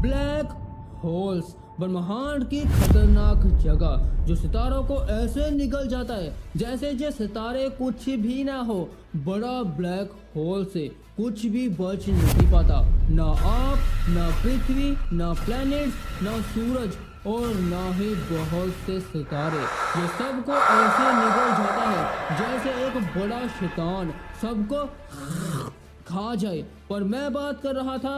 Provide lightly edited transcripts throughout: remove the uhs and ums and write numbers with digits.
Black holes ब्रह्मांड की खतरनाक जगह जो सितारों को ऐसे निगल जाता है जैसे जे सितारे कुछ भी ना हो। बड़ा ब्लैक होल से कुछ भी बच नहीं पाता, ना आप, ना पृथ्वी, ना प्लैनेट्स, ना सूरज और ना ही बहुत से सितारे। ये सबको ऐसे निगल जाता है जैसे एक बड़ा शैतान सबको खा जाए। पर मैं बात कर रहा था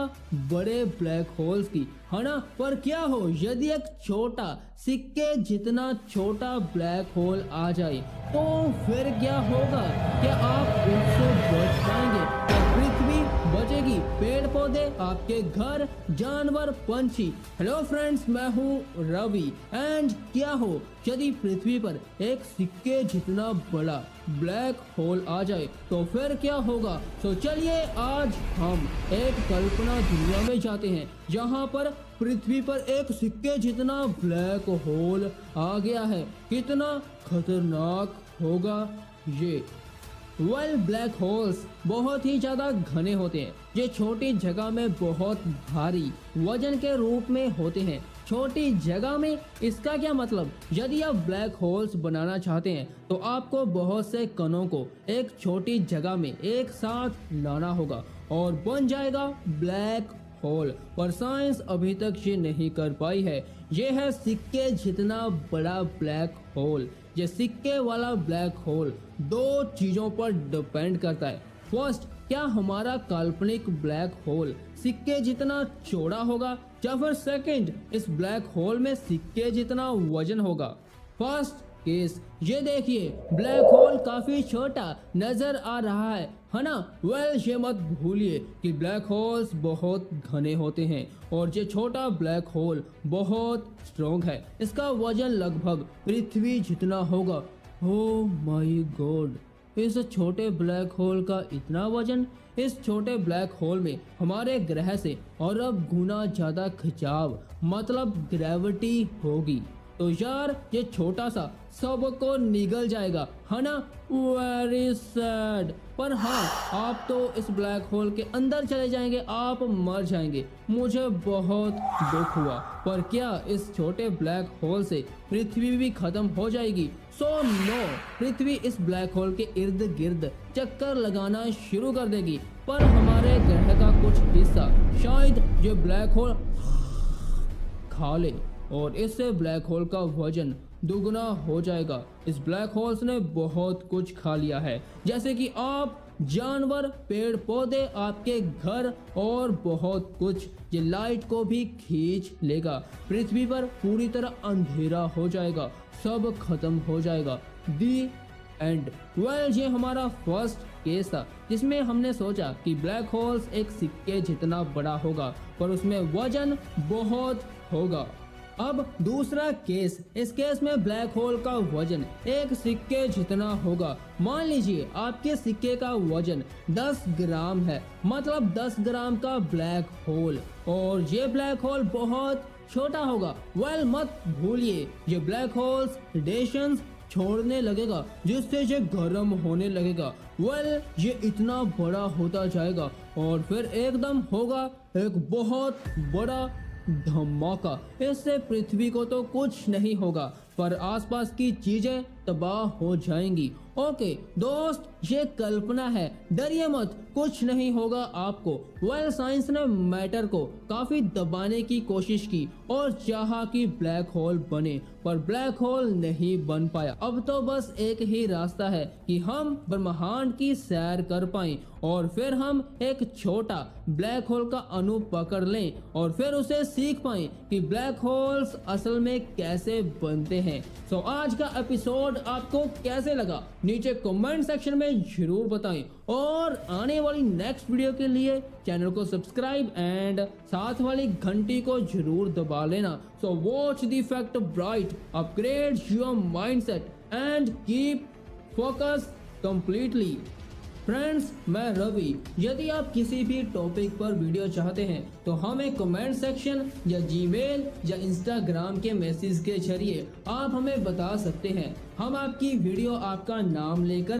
बड़े ब्लैक होल्स की, है ना। पर क्या हो यदि एक छोटा सिक्के जितना छोटा ब्लैक होल आ जाए तो फिर क्या होगा? क्या आप उससे बच पाएंगे? क्या पृथ्वी बचेगी? पेड़ पौधे, आपके घर, जानवर, पंछी? हेलो फ्रेंड्स, मैं हूँ रवि। एंड क्या हो यदि पृथ्वी पर एक सिक्के जितना बड़ा ब्लैक होल आ जाए तो फिर क्या होगा? तो चलिए आज हम एक कल्पना दुनिया में जाते हैं जहां पर पृथ्वी पर एक सिक्के जितना ब्लैक होल आ गया है। कितना खतरनाक होगा ये? ब्लैक होल्स बहुत ही ज्यादा घने होते हैं। ये छोटी जगह में बहुत भारी वजन के रूप में होते हैं। छोटी जगह में इसका क्या मतलब? यदि आप ब्लैक होल्स बनाना चाहते हैं तो आपको बहुत से कणों को एक छोटी जगह में एक साथ लाना होगा और बन जाएगा ब्लैक होल। पर साइंस अभी तक ये नहीं कर पाई है। ये है सिक्के जितना बड़ा ब्लैक होल। ये सिक्के वाला ब्लैक होल दो चीजों पर डिपेंड करता है। फर्स्ट, क्या हमारा काल्पनिक ब्लैक होल सिक्के जितना चौड़ा होगा, या फिर सेकंड, इस ब्लैक होल में सिक्के जितना वजन होगा। फर्स्ट केस, ये देखिए ब्लैक होल काफी छोटा नजर आ रहा है ना। ये मत भूलिए कि ब्लैक होल्स बहुत घने होते हैं और ये छोटा ब्लैक होल बहुत स्ट्रॉन्ग है। इसका वजन लगभग पृथ्वी जितना होगा। ओह माय गॉड, इस छोटे ब्लैक होल का इतना वजन! इस छोटे ब्लैक होल में हमारे ग्रह से और अब गुना ज्यादा खिंचाव मतलब ग्रेविटी होगी। तो यार ये छोटा सा सबको निगल जाएगा, है ना। Very sad. पर हाँ, आप तो इस ब्लैक होल के अंदर चले जाएंगे, आप मर जाएंगे। मुझे बहुत दुख हुआ। पर क्या इस छोटे ब्लैक होल से पृथ्वी भी खत्म हो जाएगी? सो नो, पृथ्वी इस ब्लैक होल के इर्द गिर्द चक्कर लगाना शुरू कर देगी। पर हमारे ग्रह का कुछ हिस्सा शायद ये ब्लैक होल खा ले और इससे ब्लैक होल का वजन दुगना हो जाएगा। इस ब्लैक होल्स ने बहुत कुछ खा लिया है, जैसे कि आप, जानवर, पेड़ पौधे, आपके घर और बहुत कुछ। ये लाइट को भी खींच लेगा। पृथ्वी पर पूरी तरह अंधेरा हो जाएगा, सब खत्म हो जाएगा। दी एंड। ये हमारा फर्स्ट केस था जिसमें हमने सोचा कि ब्लैक होल्स एक सिक्के जितना बड़ा होगा पर उसमें वजन बहुत होगा। अब दूसरा केस, इस केस में ब्लैक होल का वजन एक सिक्के जितना होगा। मान लीजिए आपके सिक्के का वजन 10 ग्राम है, मतलब 10 ग्राम का ब्लैक होल, और ये ब्लैक होल बहुत छोटा होगा। मत भूलिए ये ब्लैक होल्स रेडिएशंस छोड़ने लगेगा जिससे ये गर्म होने लगेगा। ये इतना बड़ा होता जाएगा और फिर एकदम होगा एक बहुत बड़ा धमाका। इससे पृथ्वी को तो कुछ नहीं होगा पर आसपास की चीजें तबाह हो जाएंगी। ओके दोस्त, ये कल्पना है, डरिए मत, कुछ नहीं होगा आपको। साइंस ने मैटर को काफी दबाने की कोशिश की और चाहा कि ब्लैक होल बने, पर ब्लैक होल नहीं बन पाया। अब तो बस एक ही रास्ता है कि हम ब्रह्मांड की सैर कर पाएं और फिर हम एक छोटा ब्लैक होल का अणु पकड़ लें और फिर उसे सीख पाएं कि ब्लैक होल्स असल में कैसे बनते हैं। सो आज का एपिसोड आपको कैसे लगा नीचे कमेंट सेक्शन में जरूर बताएं और आने वाली नेक्स्ट वीडियो के लिए चैनल को सब्सक्राइब एंड साथ वाली घंटी को जरूर दबा लेना। So watch the Fact Bright, upgrade your mindset and keep focus completely. Friends, मैं रवि। यदि आप किसी भी टॉपिक पर वीडियो चाहते हैं तो हमें कमेंट सेक्शन या जीमेल या इंस्टाग्राम के मैसेज के जरिए आप हमें बता सकते हैं। हम आपकी वीडियो आपका नाम लेकर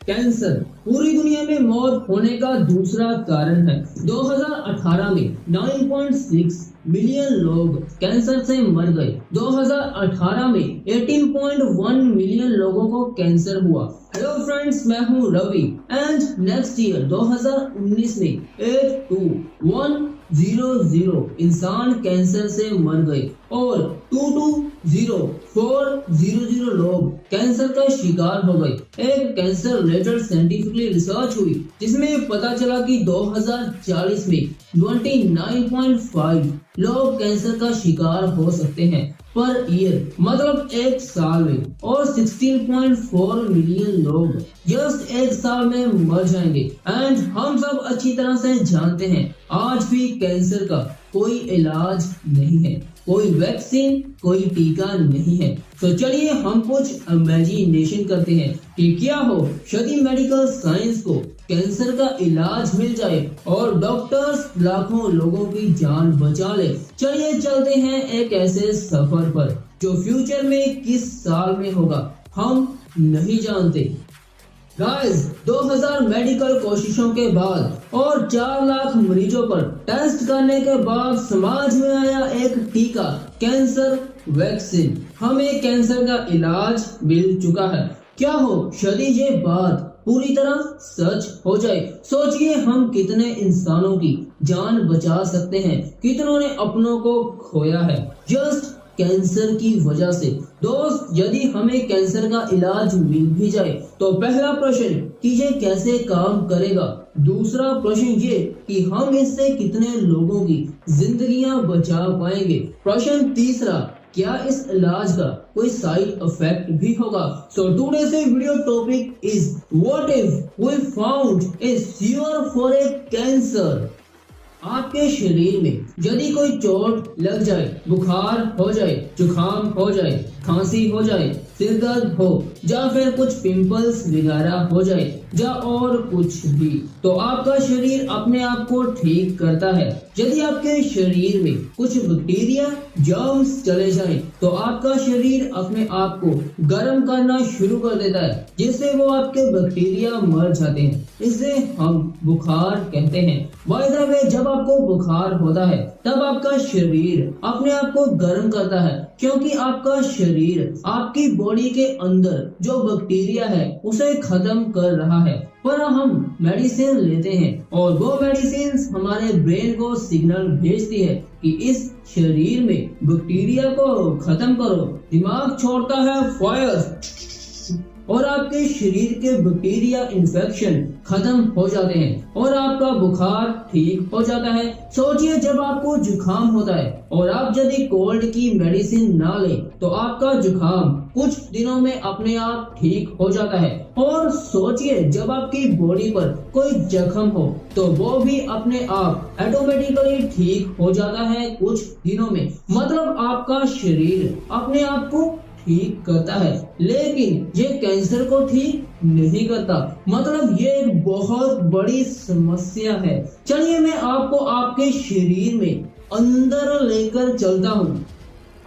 कैंसर पूरी दुनिया में मौत होने का दूसरा कारण है। 2018 में 9.6 मिलियन लोग कैंसर से मर गए। 2018 में 18.1 मिलियन लोगों को कैंसर हुआ। हेलो फ्रेंड्स, मैं हूं रवि एंड नेक्स्ट ईयर 2019 में 82100 इंसान कैंसर से मर गए और 220400 लोग कैंसर का शिकार हो गए। एक कैंसर रिलेटेड साइंटिफिकली रिसर्च हुई जिसमें पता चला कि 2040 में 29.5 लोग कैंसर का शिकार हो सकते हैं पर ईयर, मतलब एक साल में, और 16.4 मिलियन लोग जस्ट एक साल में मर जाएंगे। एंड हम सब अच्छी तरह से जानते हैं आज भी कैंसर का कोई इलाज नहीं है, कोई वैक्सीन, कोई टीका नहीं है। तो चलिए हम कुछ इमेजिनेशन करते हैं कि क्या हो यदि मेडिकल साइंस को कैंसर का इलाज मिल जाए और डॉक्टर्स लाखों लोगों की जान बचा ले। चलिए चलते हैं एक ऐसे सफर पर जो फ्यूचर में किस साल में होगा हम नहीं जानते। गाइस, 2000 मेडिकल कोशिशों के बाद और 4 लाख मरीजों पर टेस्ट करने के बाद समाज में आया एक टीका, कैंसर वैक्सीन। हमें कैंसर का इलाज मिल चुका है। क्या हो यदि ये बात पूरी तरह सच हो जाए? सोचिए हम कितने इंसानों की जान बचा सकते हैं, कितनों ने अपनों को खोया है जस्ट कैंसर की वजह से। दोस्त, यदि हमें कैंसर का इलाज मिल भी जाए तो पहला प्रश्न कि ये कैसे काम करेगा, दूसरा प्रश्न ये कि हम इससे कितने लोगों की जिंदगियां बचा पाएंगे, प्रश्न तीसरा क्या इस इलाज का कोई साइड इफेक्ट भी होगा। So today's video topic is what if we found a cure for a cancer. आपके शरीर में यदि कोई चोट लग जाए, बुखार हो जाए, जुकाम हो जाए, खांसी हो जाए, सिर दर्द हो या फिर कुछ पिंपल्स वगैरह हो जाए या और कुछ भी, तो आपका शरीर अपने आप को ठीक करता है। यदि आपके शरीर में कुछ बैक्टीरिया, जर्म्स चले जाएं, तो आपका शरीर अपने आप को गर्म करना शुरू कर देता है जिससे वो आपके बैक्टीरिया मर जाते हैं। इसे हम बुखार कहते हैं। बाय द वे, जब आपको बुखार होता है तब आपका शरीर अपने आप को गर्म करता है क्योंकि आपका शरीर आपकी बॉडी के अंदर जो बैक्टीरिया है उसे खत्म कर रहा है। पर हम मेडिसिन लेते हैं और वो मेडिसिन हमारे ब्रेन को सिग्नल भेजती है कि इस शरीर में बैक्टीरिया को खत्म करो। दिमाग छोड़ता है फायर और आपके शरीर के बैक्टीरिया इन्फेक्शन खत्म हो जाते हैं और आपका बुखार ठीक हो जाता है। सोचिए जब आपको जुकाम होता है और आप यदि कोल्ड की मेडिसिन ना लें तो आपका जुकाम कुछ दिनों में अपने आप ठीक हो जाता है। और सोचिए जब आपकी बॉडी पर कोई जख्म हो तो वो भी अपने आप ऑटोमेटिकली ठीक हो जाता है कुछ दिनों में। मतलब आपका शरीर अपने आप को ठीक करता है, लेकिन ये कैंसर को ठीक नहीं करता। मतलब ये एक बहुत बड़ी समस्या है। चलिए मैं आपको आपके शरीर में अंदर लेकर चलता हूँ।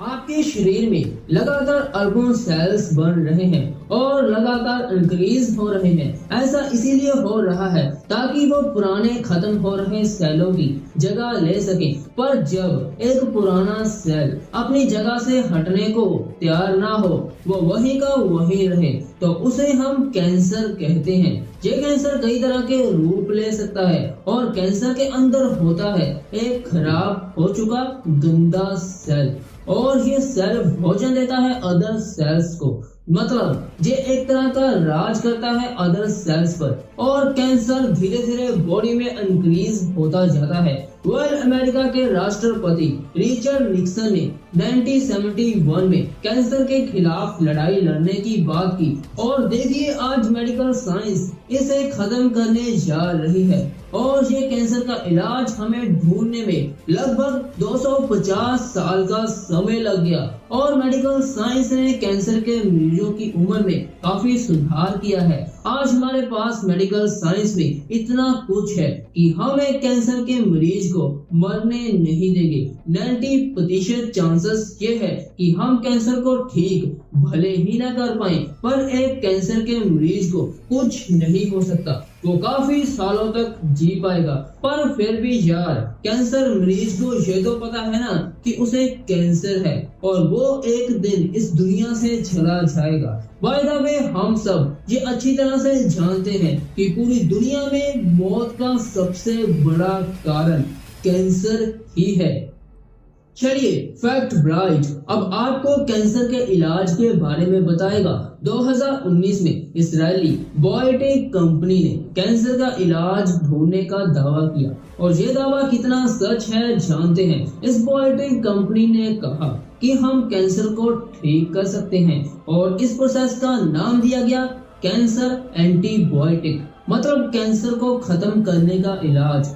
आपके शरीर में लगातार अरबों सेल्स बन रहे हैं और लगातार इंक्रीज हो रहे हैं। ऐसा इसीलिए हो रहा है ताकि वो पुराने खत्म हो रहे सेलों की जगह ले सके। पर जब एक पुराना सेल अपनी जगह से हटने को तैयार ना हो, वो वहीं का वहीं रहे, तो उसे हम कैंसर कहते हैं। ये कैंसर कई तरह के रूप ले सकता है और कैंसर के अंदर होता है एक खराब हो चुका गंदा सेल और ये सेल भोजन देता है अदर सेल्स को। मतलब ये एक तरह का राज करता है अदर सेल्स पर और कैंसर धीरे धीरे बॉडी में इंक्रीज होता जाता है। अमेरिका के राष्ट्रपति रिचर्ड निक्सन ने 1971 में कैंसर के खिलाफ लड़ाई लड़ने की बात की और देखिए आज मेडिकल साइंस इसे खत्म करने जा रही है और ये कैंसर का इलाज हमें ढूंढने में लगभग 250 साल का समय लग गया और मेडिकल साइंस ने कैंसर के मरीजों की उम्र में काफी सुधार किया है। आज हमारे पास मेडिकल साइंस में इतना कुछ है कि हम एक कैंसर के मरीज को मरने नहीं देंगे। 90% चांसेस ये है कि हम कैंसर को ठीक भले ही ना कर पाए, पर एक कैंसर के मरीज को कुछ नहीं हो सकता, वो काफी सालों तक जी पाएगा। पर फिर भी यार, कैंसर मरीज को ये तो पता है ना कि उसे कैंसर है और वो एक दिन इस दुनिया से चला जाएगा। बाय द वे, हम सब ये अच्छी तरह से जानते हैं कि पूरी दुनिया में मौत का सबसे बड़ा कारण कैंसर ही है। चलिए, फैक्ट ब्राइट अब आपको कैंसर के इलाज के बारे में बताएगा। 2019 में इजरायली बायोटेक कंपनी ने कैंसर का इलाज ढूंढने का दावा किया, और ये दावा कितना सच है जानते हैं। इस बायोटेक कंपनी ने कहा कि हम कैंसर को ठीक कर सकते हैं, और इस प्रोसेस का नाम दिया गया कैंसर एंटीबायोटिक, मतलब कैंसर को खत्म करने का इलाज।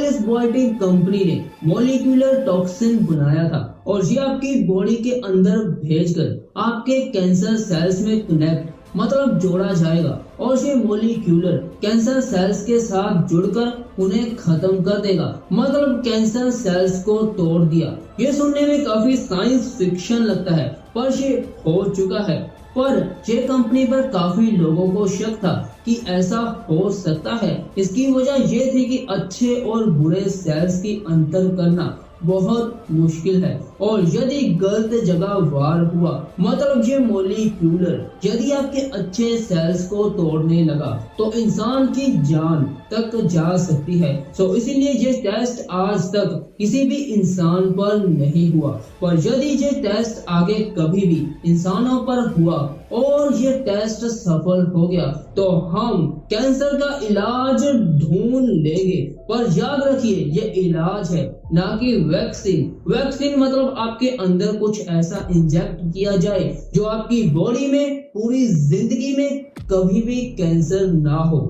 इस बायोटेक कंपनी ने मॉलिक्यूलर टॉक्सिन बनाया था, और ये आपकी बॉडी के अंदर भेजकर आपके कैंसर सेल्स में कनेक्ट मतलब जोड़ा जाएगा, और ये मॉलिक्यूलर कैंसर सेल्स के साथ जुड़कर उन्हें खत्म कर देगा, मतलब कैंसर सेल्स को तोड़ दिया। ये सुनने में काफी साइंस फिक्शन लगता है, पर ये हो चुका है। पर ये कंपनी पर काफी लोगों को शक था कि ऐसा हो सकता है। इसकी वजह ये थी कि अच्छे और बुरे सेल्स की अंतर करना बहुत मुश्किल है, और यदि गलत जगह वार हुआ, मतलब ये मॉलिक्यूलर यदि आपके अच्छे सेल्स को तोड़ने लगा, तो इंसान की जान तक जा सकती है। सो इसीलिए ये टेस्ट आज तक किसी भी इंसान पर नहीं हुआ, पर यदि ये टेस्ट आगे कभी भी इंसानों पर हुआ और ये टेस्ट सफल हो गया, तो हम कैंसर का इलाज ढूंढ लेंगे। पर याद रखिए, ये इलाज है, ना कि वैक्सीन। वैक्सीन मतलब आपके अंदर कुछ ऐसा इंजेक्ट किया जाए जो आपकी बॉडी में पूरी जिंदगी में कभी भी कैंसर ना हो।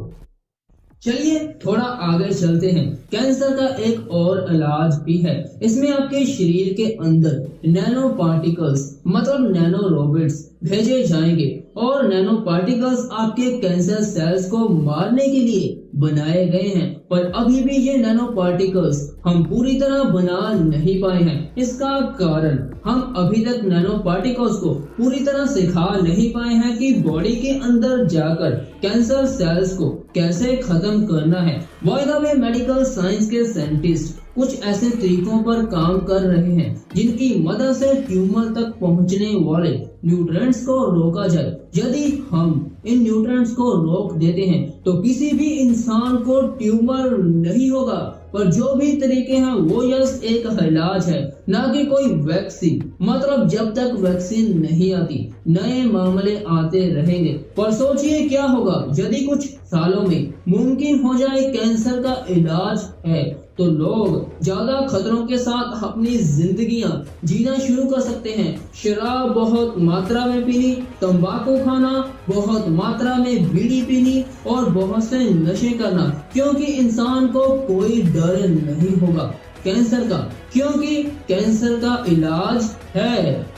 चलिए थोड़ा आगे चलते हैं। कैंसर का एक और इलाज भी है। इसमें आपके शरीर के अंदर नैनो पार्टिकल्स मतलब नैनो रोबोट्स भेजे जाएंगे, और नैनो पार्टिकल्स आपके कैंसर सेल्स को मारने के लिए बनाए गए हैं। पर अभी भी ये नैनो पार्टिकल्स हम पूरी तरह बना नहीं पाए हैं। इसका कारण हम अभी तक नैनो पार्टिकल्स को पूरी तरह सिखा नहीं पाए हैं कि बॉडी के अंदर जाकर कैंसर सेल्स को कैसे खत्म करना है। By the way, medical science के साइंटिस्ट कुछ ऐसे तरीकों पर काम कर रहे हैं जिनकी मदद से ट्यूमर तक पहुंचने वाले न्यूट्रिएंट्स को रोका जाए। यदि हम इन न्यूट्रिएंट्स को रोक देते हैं तो किसी भी इंसान को ट्यूमर नहीं होगा। पर जो भी तरीके हैं वो यस एक इलाज है, ना कि कोई वैक्सीन। मतलब जब तक वैक्सीन नहीं आती, नए मामले आते रहेंगे। पर सोचिए क्या होगा यदि कुछ सालों में मुमकिन हो जाए कैंसर का इलाज है, तो लोग ज्यादा खतरों के साथ अपनी जिंदगियां जीना शुरू कर सकते हैं। शराब बहुत मात्रा में पीनी, तंबाकू खाना, बहुत मात्रा में बीड़ी पीनी और बहुत से नशे करना, क्योंकि इंसान को कोई डर नहीं होगा कैंसर का, क्योंकि कैंसर का इलाज है।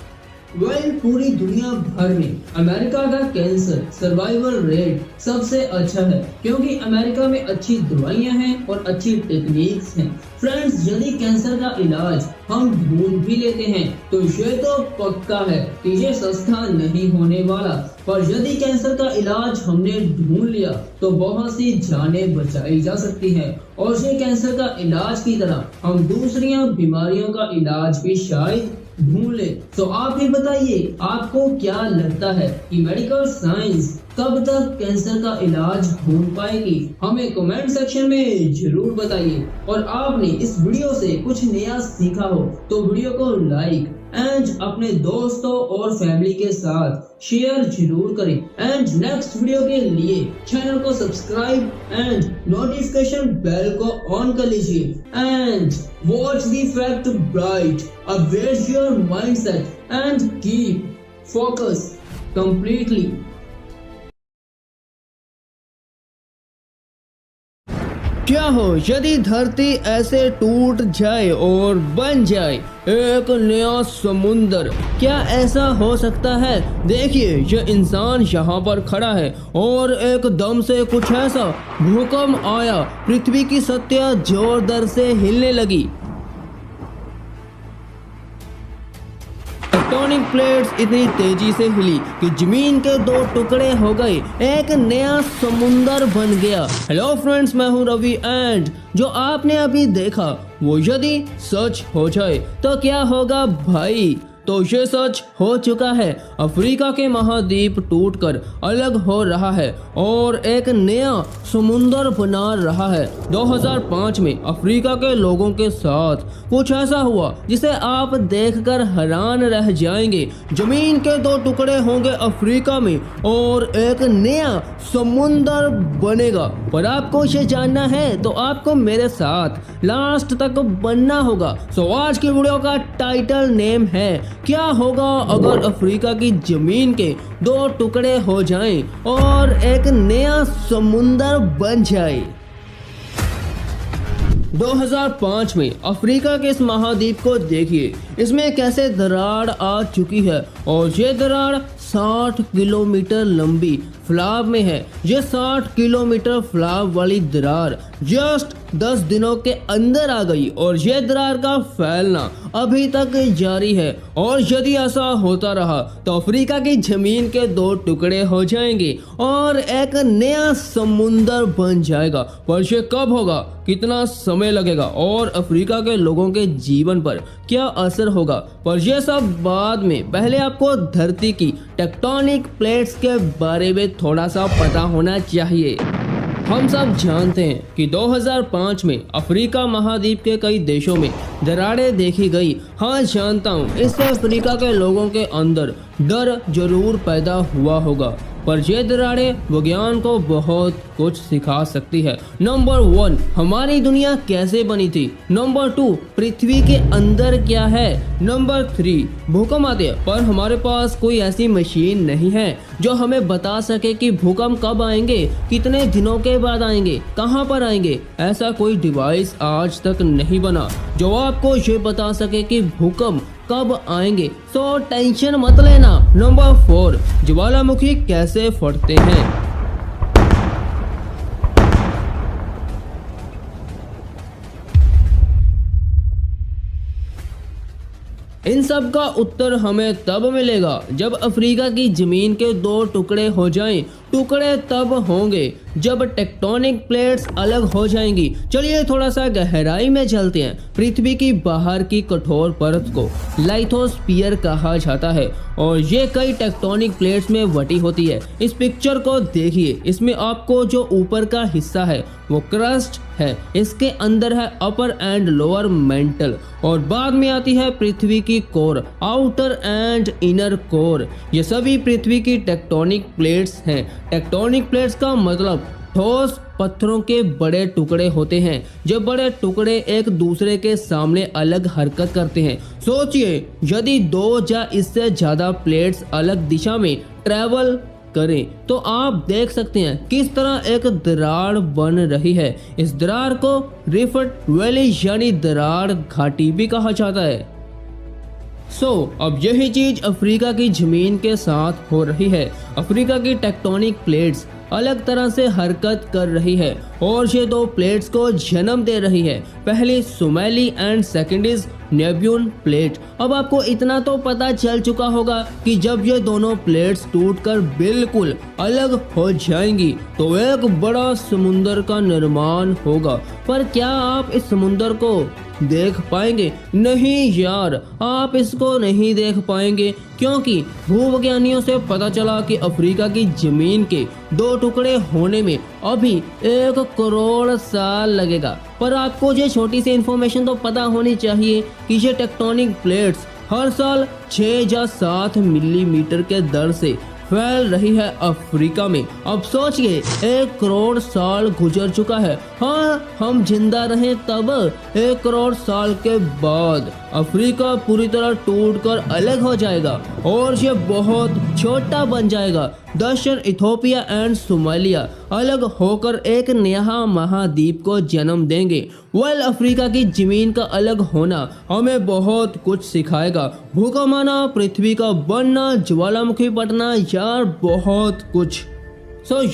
पूरी दुनिया भर में अमेरिका का कैंसर सर्वाइवल रेट सबसे अच्छा है, क्योंकि अमेरिका में अच्छी दवाइयां हैं और अच्छी टेक्निक्स हैं। फ्रेंड्स, यदि कैंसर का इलाज हम ढूंढ भी लेते हैं तो ये तो पक्का है कि ये सस्ता नहीं होने वाला। पर यदि कैंसर का इलाज हमने ढूंढ लिया तो बहुत सी जानें बचाई जा सकती है, और ये कैंसर का इलाज की तरह हम दूसरी बीमारियों का इलाज भी शायद ढूंढ ले। तो आप ही बताइए, आपको क्या लगता है कि मेडिकल साइंस कब तक कैंसर का इलाज ढूंढ पाएगी? हमें कमेंट सेक्शन में जरूर बताइए। और आपने इस वीडियो से कुछ नया सीखा हो तो वीडियो को लाइक एंड अपने दोस्तों और फैमिली के साथ शेयर जरूर करें। एंड नेक्स्ट वीडियो के लिए चैनल को सब्सक्राइब एंड नोटिफिकेशन बेल को ऑन कर लीजिए। And watch the Fact Bright, upgrade your mindset and keep focus completely. क्या हो यदि धरती ऐसे टूट जाए और बन जाए एक नया समुंदर? क्या ऐसा हो सकता है? देखिए, ये इंसान यहाँ पर खड़ा है और एकदम से कुछ ऐसा भूकंप आया, पृथ्वी की सतह जोर दर से हिलने लगी। टेक्टोनिक प्लेट्स इतनी तेजी से हिली कि जमीन के दो टुकड़े हो गए, एक नया समुंदर बन गया। हेलो फ्रेंड्स, मैं हूं रवि एंड जो आपने अभी देखा वो यदि सच हो जाए तो क्या होगा भाई? तो ये सच हो चुका है। अफ्रीका के महाद्वीप टूटकर अलग हो रहा है और एक नया समुंदर बना रहा है। 2005 में अफ्रीका के लोगों के साथ कुछ ऐसा हुआ जिसे आप देखकर हैरान रह जाएंगे। जमीन के दो टुकड़े होंगे अफ्रीका में और एक नया समुंदर बनेगा। पर आपको ये जानना है तो आपको मेरे साथ लास्ट तक बनना होगा। सो आज की वीडियो का टाइटल नेम है, क्या होगा अगर अफ्रीका की जमीन के दो टुकड़े हो जाएं और एक नया समुंदर बन जाए। 2005 में अफ्रीका के इस महाद्वीप को देखिए, इसमें कैसे दरार आ चुकी है और ये दरार 60 किलोमीटर लंबी फैलाव में है। ये 60 किलोमीटर फैलाव वाली दरार जस्ट 10 दिनों के अंदर आ गई और ये दरार का फैलना अभी तक जारी है। और यदि ऐसा होता रहा तो अफ्रीका की जमीन के दो टुकड़े हो जाएंगे और एक नया समुंदर बन जाएगा। पर ये कब होगा, कितना समय लगेगा और अफ्रीका के लोगों के जीवन पर क्या असर होगा, पर यह सब बाद में। पहले आपको धरती की टेक्टोनिक प्लेट्स के बारे में थोड़ा सा पता होना चाहिए। हम सब जानते हैं कि 2005 में अफ्रीका महाद्वीप के कई देशों में दरारें देखी गई। हाँ जानता हूँ, इससे अफ्रीका के लोगों के अंदर डर जरूर पैदा हुआ होगा, पर ये दरारें विज्ञान को बहुत कुछ सिखा सकती है। नंबर 1, हमारी दुनिया कैसे बनी थी। नंबर 2, पृथ्वी के अंदर क्या है। नंबर 3, भूकंप आते हैं पर हमारे पास कोई ऐसी मशीन नहीं है जो हमें बता सके कि भूकंप कब आएंगे, कितने दिनों के बाद आएंगे, कहाँ पर आएंगे। ऐसा कोई डिवाइस आज तक नहीं बना जो आपको ये बता सके कि भूकंप कब आएंगे। सो टेंशन मत लेना। नंबर 4, ज्वालामुखी कैसे फटते हैं। इन सब का उत्तर हमें तब मिलेगा जब अफ्रीका की जमीन के दो टुकड़े हो जाएं। टुकड़े तब होंगे जब टेक्टोनिक प्लेट्स अलग हो जाएंगी। चलिए थोड़ा सा गहराई में चलते हैं। पृथ्वी की बाहर की कठोर परत को लाइथोस्फीयर कहा जाता है और ये कई टेक्टोनिक प्लेट्स में बटी होती है। इस पिक्चर को देखिए, इसमें आपको जो ऊपर का हिस्सा है वो क्रस्ट है, इसके अंदर है अपर एंड लोअर मेंटल और बाद में आती है पृथ्वी की core, outer and inner core. ये सभी पृथ्वी की टेक्टोनिक प्लेट्स हैं। टेक्टोनिक प्लेट्स का मतलब ठोस पत्थरों के बड़े टुकड़े होते हैं। जब बड़े टुकड़े एक दूसरे के सामने अलग हरकत करते हैं। सोचिए, यदि 2 या इससे ज्यादा प्लेट्स अलग दिशा में ट्रेवल करें तो आप देख सकते हैं किस तरह एक दरार बन रही है। इस दरार को रिफ्ट वैली यानी दरार घाटी भी कहा जाता है। अब यही चीज अफ्रीका की जमीन के साथ हो रही है। अफ्रीका की टेक्टोनिक प्लेट्स अलग तरह से हरकत कर रही है और ये दो प्लेट्स को जन्म दे रही है। पहली सुमेली एंड सेकंड इज नेब्यून प्लेट। अब आपको इतना तो पता चल चुका होगा कि जब ये दोनों प्लेट्स टूटकर बिल्कुल अलग हो जाएंगी तो एक बड़ा समुंदर का निर्माण होगा। पर क्या आप इस समुंदर को देख पाएंगे? नहीं यार, आप इसको नहीं देख पाएंगे क्योंकि भूविज्ञानियों से पता चला कि अफ्रीका की जमीन के दो टुकड़े होने में अभी 1 करोड़ साल लगेगा। पर आपको ये छोटी सी इन्फॉर्मेशन तो पता होनी चाहिए कि ये टेक्टोनिक प्लेट्स हर साल 6 या 7 मिलीमीटर के दर से फैल रही है अफ्रीका में। अब सोचिए, 1 करोड़ साल गुजर चुका है। हाँ, हम जिंदा रहे तब 1 करोड़ साल के बाद अफ्रीका पूरी तरह टूटकर अलग हो जाएगा और ये बहुत छोटा बन जाएगा। दक्षिण इथोपिया एंड सोमालिया अलग होकर एक नया महाद्वीप को जन्म देंगे। अफ्रीका की जमीन का अलग होना हमें बहुत कुछ सिखाएगा। भूकंप आना, पृथ्वी का बनना, ज्वालामुखी फटना, यार बहुत कुछ।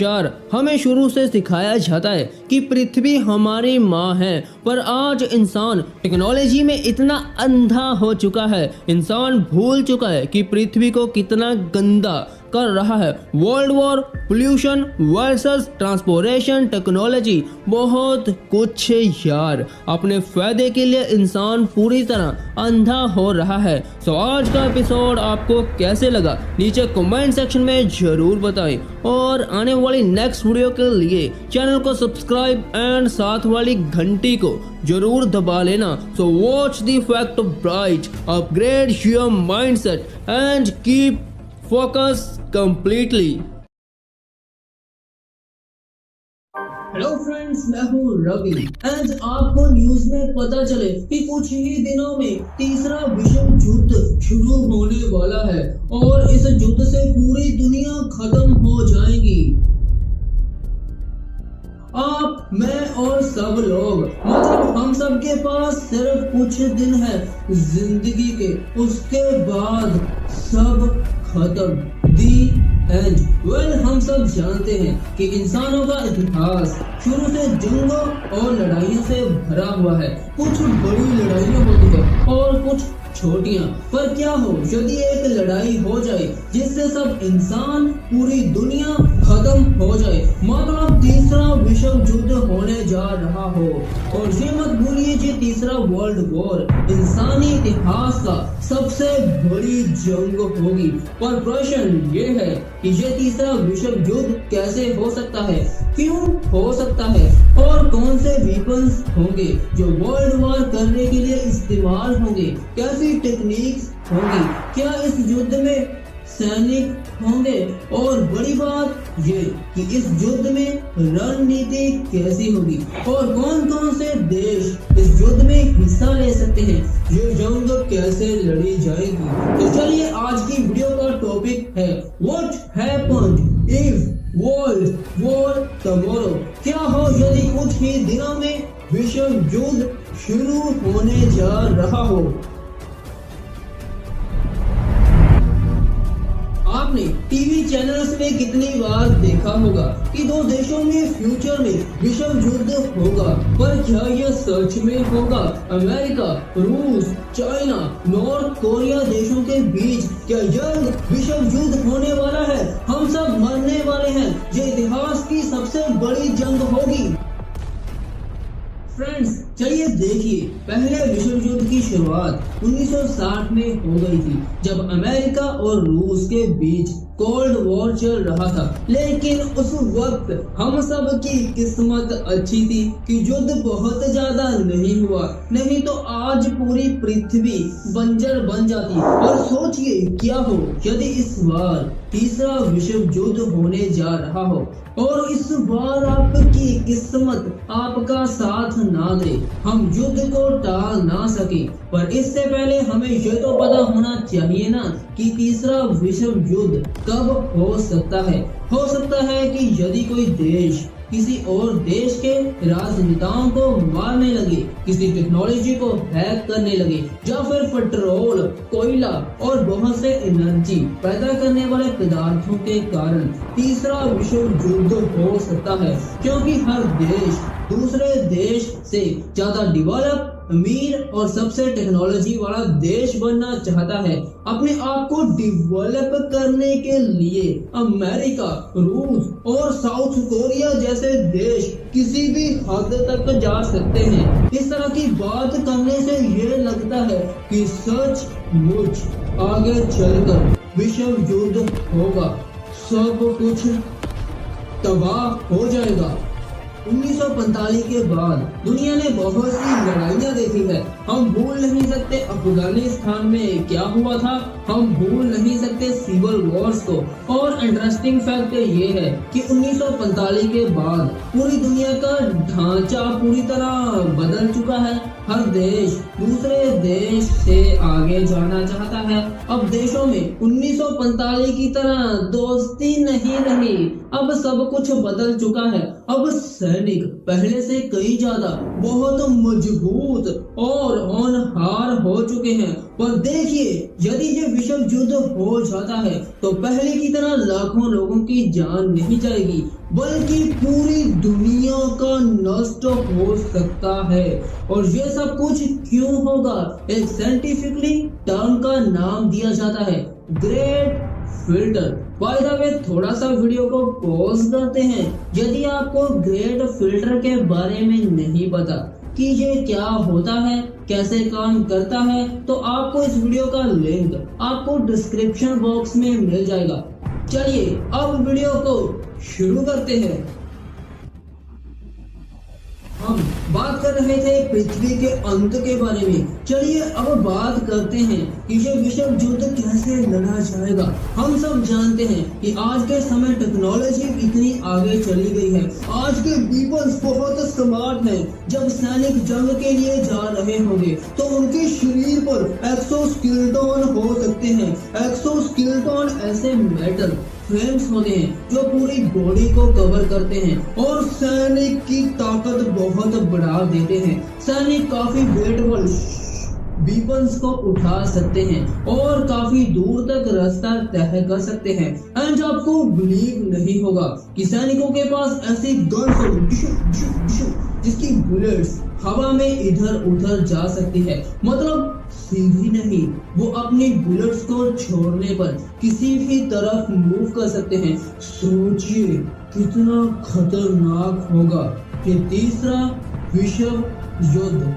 यार हमें शुरू से सिखाया जाता है कि पृथ्वी हमारी माँ है, पर आज इंसान टेक्नोलॉजी में इतना अंधा हो चुका है, इंसान भूल चुका है कि पृथ्वी को कितना गंदा कर रहा है। World war, pollution versus transportation technology, बहुत कुछ यार। अपने फायदे के लिए इंसान पूरी तरह अंधा हो रहा है। आज का एपिसोड आपको कैसे लगा नीचे कमेंट सेक्शन में जरूर बताएं, और आने वाली नेक्स्ट वीडियो के लिए चैनल को सब्सक्राइब एंड साथ वाली घंटी को जरूर दबा लेना। Watch the Fact Bright, upgrade your mindset and keep focus completely. Hello friends, मैं हूँ रवि। एंड आपको न्यूज में पता चले कि कुछ ही दिनों में तीसरा विश्व युद्ध शुरू होने वाला है और इस युद्ध से पूरी दुनिया खत्म हो जाएगी। आप, मैं और सब लोग, मतलब हम सब के पास सिर्फ कुछ दिन है जिंदगी के, उसके बाद सब खत्म। दी एंड। हम सब जानते हैं कि इंसानों का इतिहास शुरू से जंगों और लड़ाइयों से भरा हुआ है। कुछ बड़ी लड़ाइयाँ होती है और कुछ छोटियाँ, पर क्या हो यदि एक लड़ाई हो जाए जिससे सब इंसान, पूरी दुनिया खत्म हो जाए, मतलब तीसरा विश्व युद्ध होने जा रहा हो। और ये मत भूलिए कि तीसरा वर्ल्ड वॉर इंसानी इतिहास का सबसे बड़ी जंग होगी। पर प्रश्न ये है कि ये तीसरा विश्व युद्ध कैसे हो सकता है, क्यों हो सकता है, और कौन से वेपन्स होंगे जो वर्ल्ड वॉर करने के लिए इस्तेमाल होंगे, कैसी टेक्निक्स होंगी, क्या इस युद्ध में सैनिक होंगे, और बड़ी बात ये कि इस युद्ध में रणनीति कैसी होगी और कौन कौन से देश इस युद्ध में हिस्सा ले सकते हैं, ये जंग कैसे लड़ी जाएगी। तो चलिए, आज की वीडियो का टॉपिक है what happened if world war tomorrow. क्या हो यदि कुछ ही दिनों में विश्व युद्ध शुरू होने जा रहा हो। आपने टीवी चैनल्स में कितनी बार देखा होगा कि दो देशों में फ्यूचर में विश्व युद्ध होगा, पर क्या यह सच में होगा? अमेरिका, रूस, चाइना, नॉर्थ कोरिया देशों के बीच क्या जंग विश्व युद्ध होने वाला है? हम सब मरने वाले हैं। ये इतिहास की सबसे बड़ी जंग होगी। फ्रेंड्स, चलिए देखिए, पहले विश्व युद्ध की शुरुआत 1960 में हो गई थी, जब अमेरिका और रूस के बीच कोल्ड वॉर चल रहा था। लेकिन उस वक्त हम सब की किस्मत अच्छी थी कि युद्ध बहुत ज्यादा नहीं हुआ, नहीं तो आज पूरी पृथ्वी बंजर बन जाती। और सोचिए क्या हो यदि इस बार तीसरा विश्व युद्ध होने जा रहा हो और इस बार आपकी किस्मत आपका साथ ना दे, हम युद्ध को टाल ना सके। पर इससे पहले हमें यह तो पता होना चाहिए ना कि तीसरा विश्व युद्ध कब हो सकता है। हो सकता है कि यदि कोई देश किसी और देश के राजनेताओं को मारने लगे, किसी टेक्नोलॉजी को हैक करने लगे, या फिर पेट्रोल, कोयला और बहुत से एनर्जी पैदा करने वाले पदार्थों के कारण तीसरा विश्व युद्ध हो सकता है। क्योंकि हर देश दूसरे देश से ज्यादा डेवलप, अमीर और सबसे टेक्नोलॉजी वाला देश बनना चाहता है। अपने आप को डेवलप करने के लिए अमेरिका, रूस और साउथ कोरिया जैसे देश किसी भी हद तक जा सकते हैं। इस तरह की बात करने से ये लगता है कि सचमुच आगे चलकर विश्व युद्ध होगा, सब कुछ तबाह हो जाएगा। 1945 के बाद दुनिया ने बहुत सी लड़ाइयाँ देखी है। हम भूल नहीं सकते अफगानिस्तान में क्या हुआ था, हम भूल नहीं सकते सिविल वॉर्स को। और इंटरेस्टिंग फैक्ट ये है कि 1945 के बाद पूरी दुनिया का ढांचा पूरी तरह बदल चुका है। हर देश दूसरे देश से आगे जाना चाहता है। अब देशों में 1945 की तरह दोस्ती नहीं रही, अब सब कुछ बदल चुका है। अब सैनिक पहले से कई ज्यादा बहुत मजबूत और होनहार हो चुके हैं। पर देखिए, यदि ये विश्व युद्ध हो जाता है तो पहले की तरह लाखों लोगों की जान नहीं जाएगी, बल्कि पूरी दुनिया का नष्ट हो सकता है। और ये सब कुछ क्यों होगा? एक साइंटिफिकली टर्म का नाम दिया जाता है, great filter. By the way, थोड़ा सा वीडियो को पॉज करते हैं। यदि आपको ग्रेट फिल्टर के बारे में नहीं पता कि ये क्या होता है, कैसे काम करता है, तो आपको इस वीडियो का लिंक आपको डिस्क्रिप्शन बॉक्स में मिल जाएगा। चलिए अब वीडियो को शुरू करते हैं। हम बात कर रहे थे पृथ्वी के अंत के बारे में। चलिए अब बात करते हैं कि ये विश्व युद्ध कैसे लड़ा जाएगा। हम सब जानते हैं कि आज के समय टेक्नोलॉजी इतनी आगे चली गई है। आज के पीपल्स बहुत स्मार्ट हैं। जब सैनिक जंग के लिए जा रहे होंगे तो उनके शरीर पर एक्सोस्केलेटन हो सकते हैं। एक्सोस्केलेटन ऐसे मेटल फ्रेम्स होते हैं जो पूरी बॉडी को कवर करते हैं और सैनिक की ताकत बहुत बढ़ा देते हैं। सैनिक काफी वेटफुल वीपन्स को उठा सकते हैं और काफी दूर तक रास्ता तय कर सकते हैं। एंड आपको बिलीव नहीं होगा कि सैनिकों के पास ऐसी गन्स हो जिसकी बुलेट्स हवा में इधर उधर जा सकती है। मतलब सीधी नहीं, वो अपनी बुलेट्स को छोड़ने पर किसी भी तरफ मूव कर सकते हैं। सोचिए कितना खतरनाक होगा ये तीसरा विश्व युद्ध।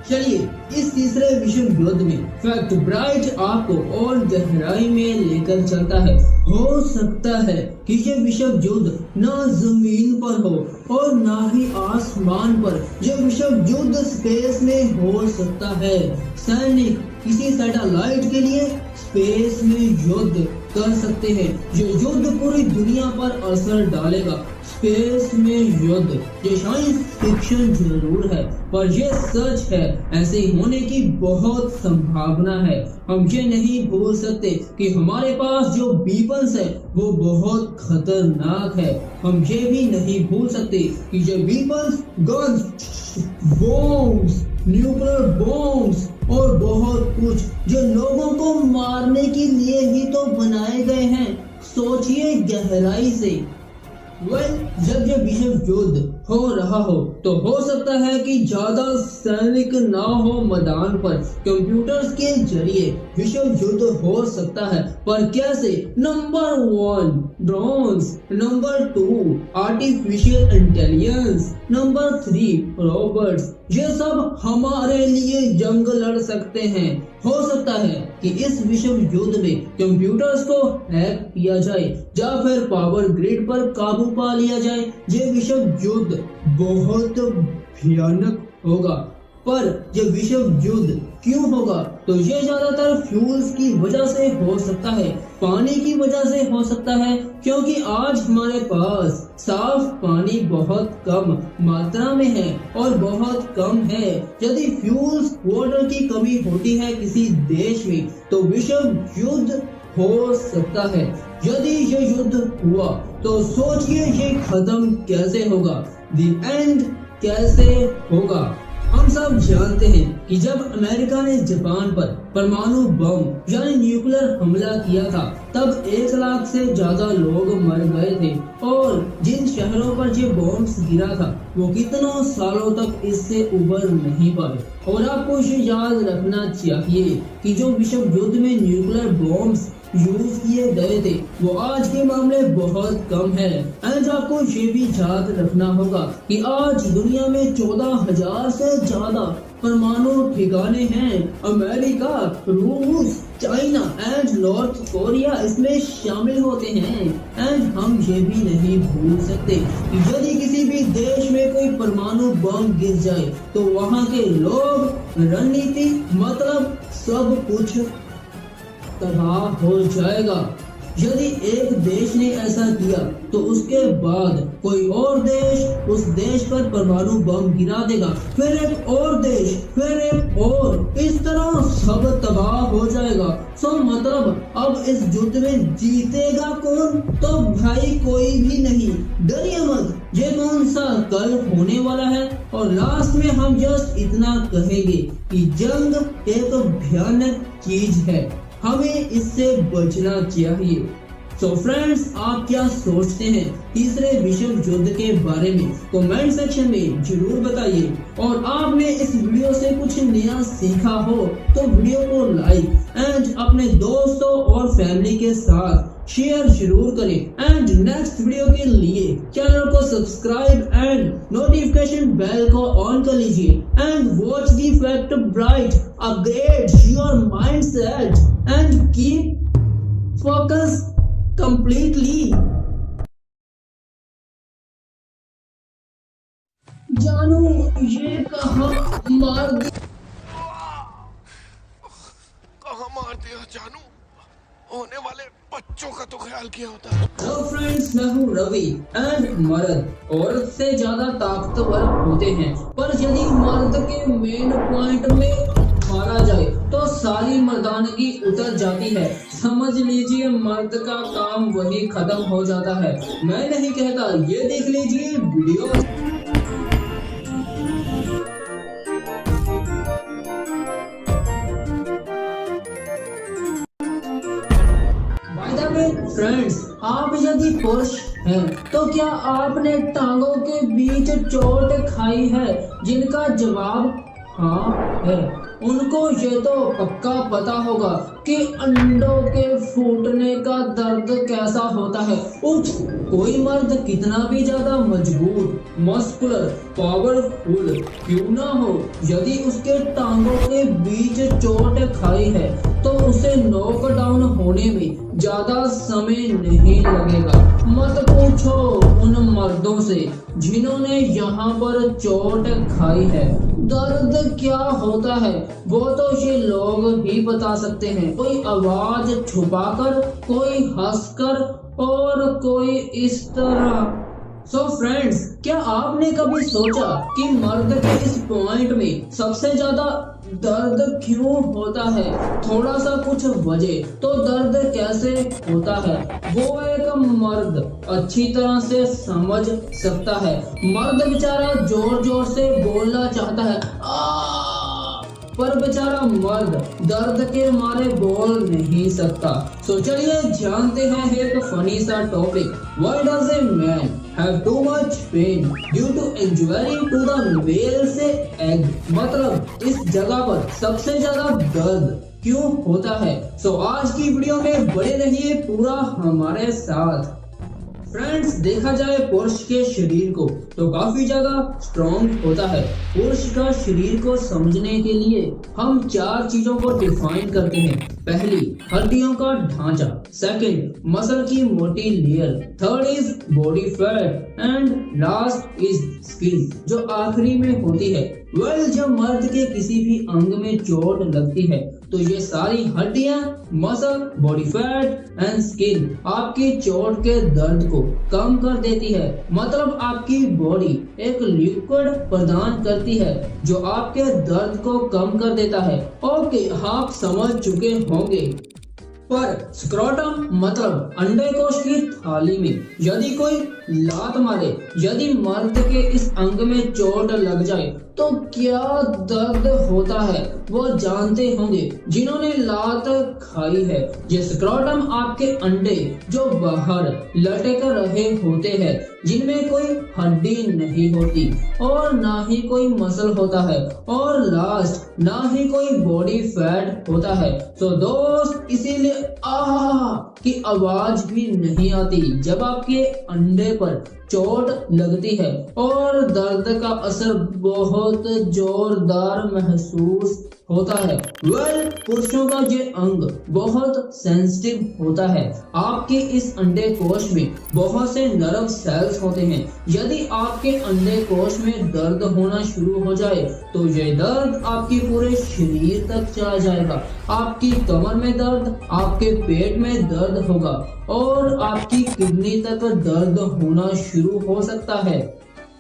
चलिए इस तीसरे विश्व युद्ध में फैक्ट ब्राइट आपको और गहराई में लेकर चलता है। हो सकता है कि ये विश्व युद्ध ना जमीन पर हो और ना ही आसमान पर। यह विश्व युद्ध स्पेस में हो सकता है। सैनिक किसी सैटेलाइट के लिए स्पेस में युद्ध कर सकते हैं। ये युद्ध पूरी दुनिया पर असर डालेगा। स्पेस में युद्ध, ये साइंस फिक्शन जरूर है पर ये सच है। ऐसे होने की बहुत संभावना है। हम ये नहीं भूल सकते कि हमारे पास जो वीपन्स है वो बहुत खतरनाक है। हम ये भी नहीं भूल सकते कि ये weapons, guns, bombs, nuclear bombs और बहुत कुछ जो लोगों को मारने के लिए ही तो बनाए गए हैं। सोचिए गहराई से। जब यह विश्व युद्ध हो रहा हो तो हो सकता है कि ज्यादा सैनिक ना हो मैदान पर। कंप्यूटर्स के जरिए विश्व युद्ध हो सकता है, पर कैसे? Number 1 drones, number 2 artificial intelligence, number 3 robots. ये सब हमारे लिए जंग लड़ सकते हैं। हो सकता है कि इस विश्व युद्ध में कंप्यूटर्स को हैक किया जाए या फिर पावर ग्रिड पर काबू पा लिया जाए। ये विश्व युद्ध बहुत भयानक होगा। पर यह विश्व युद्ध क्यों होगा? तो ये ज्यादातर फ्यूल्स की वजह से हो सकता है, पानी की वजह से हो सकता है, क्योंकि आज हमारे पास साफ पानी बहुत कम मात्रा में है और बहुत कम है। यदि फ्यूल्स वाटर की कमी होती है किसी देश में तो विश्व युद्ध हो सकता है। यदि ये युद्ध हुआ तो सोचिए ये खत्म कैसे होगा, द एंड कैसे होगा। हम सब जानते हैं कि जब अमेरिका ने जापान पर परमाणु बम यानी न्यूक्लियर हमला किया था तब 1 लाख से ज्यादा लोग मर गए थे और जिन शहरों पर ये बॉम्ब्स गिरा था वो कितनों सालों तक इससे उबर नहीं पाए। और आपको ये याद रखना चाहिए कि जो विश्व युद्ध में न्यूक्लियर बॉम्ब्स यूज किए गए थे वो आज के मामले बहुत कम है। एंड आपको ये भी याद रखना होगा कि आज दुनिया में 14,000 से ज्यादा परमाणु ठिकाने हैं। अमेरिका, रूस, चाइना एंड नॉर्थ कोरिया इसमें शामिल होते हैं। एंड हम ये भी नहीं भूल सकते कि यदि किसी भी देश में कोई परमाणु बम गिर जाए तो वहाँ के लोग, रणनीति, मतलब सब कुछ तबाह हो जाएगा। यदि एक देश ने ऐसा किया तो उसके बाद कोई और देश उस देश पर परमाणु बम गिरा देगा, फिर एक और देश, फिर एक और, इस तरह सब तबाह हो जाएगा। मतलब अब इस युद्ध में जीतेगा कौन? तो भाई कोई भी नहीं। डरिए मत, ये कौन सा कल होने वाला है। और लास्ट में हम जस्ट इतना कहेंगे कि जंग एक भयानक चीज है, हमें इससे बचना चाहिए। तो फ्रेंड्स, आप क्या सोचते हैं तीसरे विश्व युद्ध के बारे में? कमेंट सेक्शन में जरूर बताइए। और आपने इस वीडियो से कुछ नया सीखा हो तो वीडियो को लाइक एंड अपने दोस्तों और फैमिली के साथ शेयर जरूर करें। एंड नेक्स्ट वीडियो के लिए चैनल को सब्सक्राइब एंड नोटिफिकेशन बेल को ऑन कर लीजिए। And watch the Fact Bright, upgrade your mindset and keep focus completely। जानू ये कहाँ मार दिया? कहाँ मार दिया जानू? होने वाले बच्चों का तो ख्याल किया होता है। तो फ्रेंड्स, मैं हूँ रवि। एंड मर्द औरत से ज्यादा ताकतवर होते हैं, पर यदि मर्द के मेन पॉइंट में मारा जाए तो सारी मर्दानगी उतर जाती है। समझ लीजिए मर्द का काम वही खत्म हो जाता है। मैं नहीं कहता, ये देख लीजिए video. By the way friends, आप यदि पुरुष हैं तो क्या आपने टांगों के बीच चोट खाई है? जिनका जवाब हाँ है, उनको ये तो पक्का पता होगा कि अंडों के फूटने का दर्द कैसा होता है। उफ, कोई मर्द कितना भी ज्यादा मजबूत, मस्कुलर, पावरफुल क्यों ना हो, यदि उसके टांगों के बीच चोट खाई है तो उसे नॉकडाउन होने में ज्यादा समय नहीं लगेगा। मत पूछो उन मर्दों से जिन्होंने यहाँ पर चोट खाई है, दर्द क्या होता है वो तो ये लोग ही बता सकते हैं। कोई आवाज छुपाकर, कोई हंसकर और कोई इस तरह। सो फ्रेंड्स, क्या आपने कभी सोचा कि मर्द के इस पॉइंट में सबसे ज्यादा दर्द क्यों होता है? थोड़ा सा कुछ वजह तो दर्द कैसे होता है वो एक मर्द अच्छी तरह से समझ सकता है। मर्द बेचारा जोर जोर से बोलना चाहता है पर बेचारा मर्द दर्द के मारे बोल नहीं सकता। सो चलिए जानते हैं एक फनी सा topic. Why does a man have too much pain due to injury to the male से एग? मतलब इस जगह पर सबसे ज्यादा दर्द क्यों होता है? सो आज की वीडियो में बने रहिए पूरा हमारे साथ। फ्रेंड्स, देखा जाए पुरुष के शरीर को तो काफी ज्यादा स्ट्रॉन्ग होता है। पुरुष का शरीर को समझने के लिए हम 4 चीजों को डिफाइन करते हैं। पहली, हड्डियों का ढांचा। सेकंड, मसल की मोटी layer. Third is body fat and last is skin, जो आखिरी में होती है। जब मर्द के किसी भी अंग में चोट लगती है तो ये सारी हड्डियां, muscle, body fat and skin आपकी चोट के दर्द को कम कर देती है। मतलब आपकी बॉडी एक लिक्विड प्रदान करती है जो आपके दर्द को कम कर देता है। ओके, आप समझ चुके होंगे। पर स्क्रोटम मतलब अंडे कोश की थाली में यदि कोई लात मारे, यदि मर्द के इस अंग में चोट लग जाए तो क्या दर्द होता है वो जानते होंगे जिन्होंने लात खाई है। ये स्क्रोटम आपके अंडे जो बाहर लटक रहे होते हैं, जिनमें कोई हड्डी नहीं होती और ना ही कोई मसल होता है और लास्ट ना ही कोई बॉडी फैट होता है। तो दोस्त, इसीलिए की आवाज भी नहीं आती जब आपके अंडे पर चोट लगती है और दर्द का असर बहुत जोरदार महसूस होता है। पुरुषों का ये अंग बहुत सेंसिटिव होता है। आपके इस अंडे कोश में बहुत से नर्व सेल्स होते हैं। यदि आपके अंडे कोश में दर्द होना शुरू हो जाए तो ये दर्द आपके पूरे शरीर तक चला जाएगा। आपकी कमर में दर्द, आपके पेट में दर्द होगा और आपकी किडनी तक दर्द होना शुरू हो सकता है।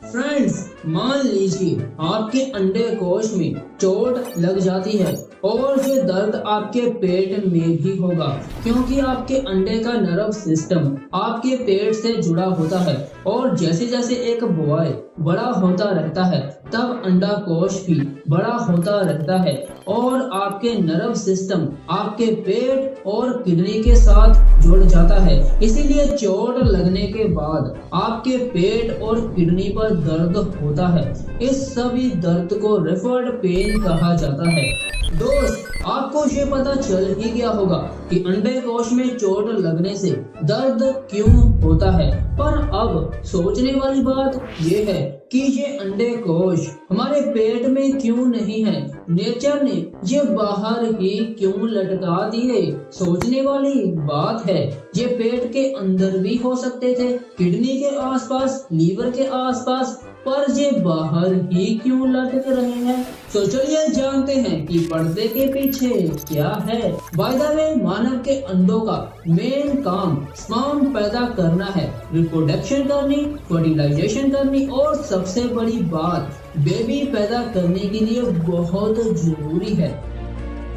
फ्रेंड्स, मान लीजिए आपके अंडे कोश में चोट लग जाती है और ये दर्द आपके पेट में भी होगा, क्योंकि आपके अंडे का नर्व सिस्टम आपके पेट से जुड़ा होता है और जैसे जैसे एक बॉय बड़ा होता रहता है तब अंडा कोश भी बड़ा होता रहता है और आपके नर्व सिस्टम आपके पेट और किडनी के साथ जुड़ जाता है। इसीलिए चोट लगने के बाद आपके पेट और किडनी पर दर्द होता है। इस सभी दर्द को रेफर्ड पेन कहा जाता है। दोस्त, आपको ये पता चल ही गया होगा कि अंडे कोश में चोट लगने से दर्द क्यों होता है, पर अब सोचने वाली बात ये है कि ये अंडे कोश हमारे पेट में क्यों नहीं है, नेचर ने ये बाहर ही क्यों लटका दिए। सोचने वाली बात है, ये पेट के अंदर भी हो सकते थे, किडनी के आसपास, लीवर के आसपास, पर ये बाहर ही क्यों लटक रहे हैं। तो चलिए जानते हैं कि पर्दे के पीछे क्या है। बाय द वे, मानव के अंडों का मेन काम स्पर्म पैदा करना है, रिप्रोडक्शन करनी, फर्टिलाइजेशन करनी और सबसे बड़ी बात बेबी पैदा करने के लिए बहुत जरूरी है।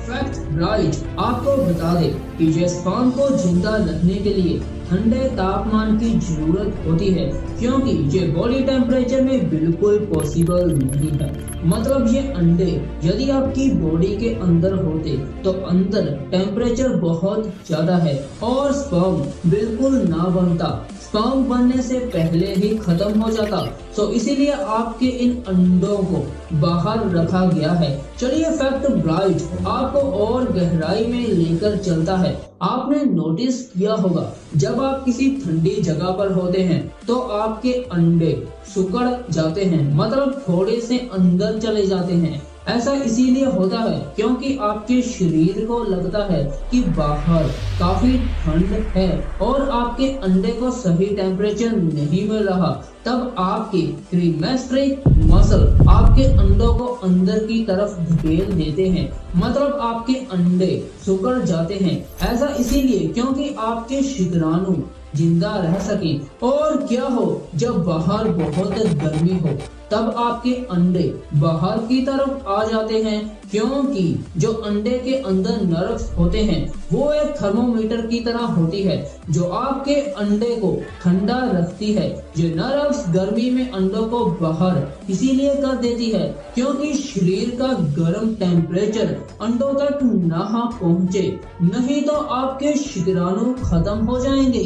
फैक्ट राइट, आपको बता दें कि ये स्पर्म को जिंदा रखने के लिए ठंडे तापमान की जरूरत होती है, क्योंकि ये बॉडी टेम्परेचर में बिल्कुल पॉसिबल नहीं है। मतलब ये अंडे यदि आपकी बॉडी के अंदर होते तो अंदर टेम्परेचर बहुत ज्यादा है और स्पर्म बिल्कुल ना बनता, स्पर्म बनने से पहले ही खत्म हो जाता। तो इसीलिए आपके इन अंडों को बाहर रखा गया है। चलिए फैक्ट राइट आपको और गहराई में लेकर चलता है। आपने नोटिस किया होगा, जब आप किसी ठंडी जगह पर होते हैं तो आपके अंडे सिकुड़ जाते हैं, मतलब थोड़े से अंदर चले जाते हैं। ऐसा इसीलिए होता है क्योंकि आपके शरीर को लगता है कि बाहर काफी ठंड है और आपके अंडे को सही टेम्परेचर नहीं मिल रहा। तब आपके क्रीमेस्ट्रिक मसल आपके अंडों को अंदर की तरफ धकेल देते हैं, मतलब आपके अंडे सिकुड़ जाते हैं। ऐसा इसीलिए क्योंकि आपके शुक्राणु जिंदा रह सके। और क्या हो, जब बाहर बहुत गर्मी हो तब आपके अंडे बाहर की तरफ आ जाते हैं, क्योंकि जो अंडे के अंदर नर्व्स होते हैं वो एक थर्मोमीटर की तरह होती है जो आपके अंडे को ठंडा रखती है। ये नर्व्स गर्मी में अंडों को बाहर इसीलिए कर देती है क्योंकि शरीर का गर्म टेम्परेचर अंडों तक ना पहुंचे, नहीं तो आपके शुक्राणु खत्म हो जाएंगे।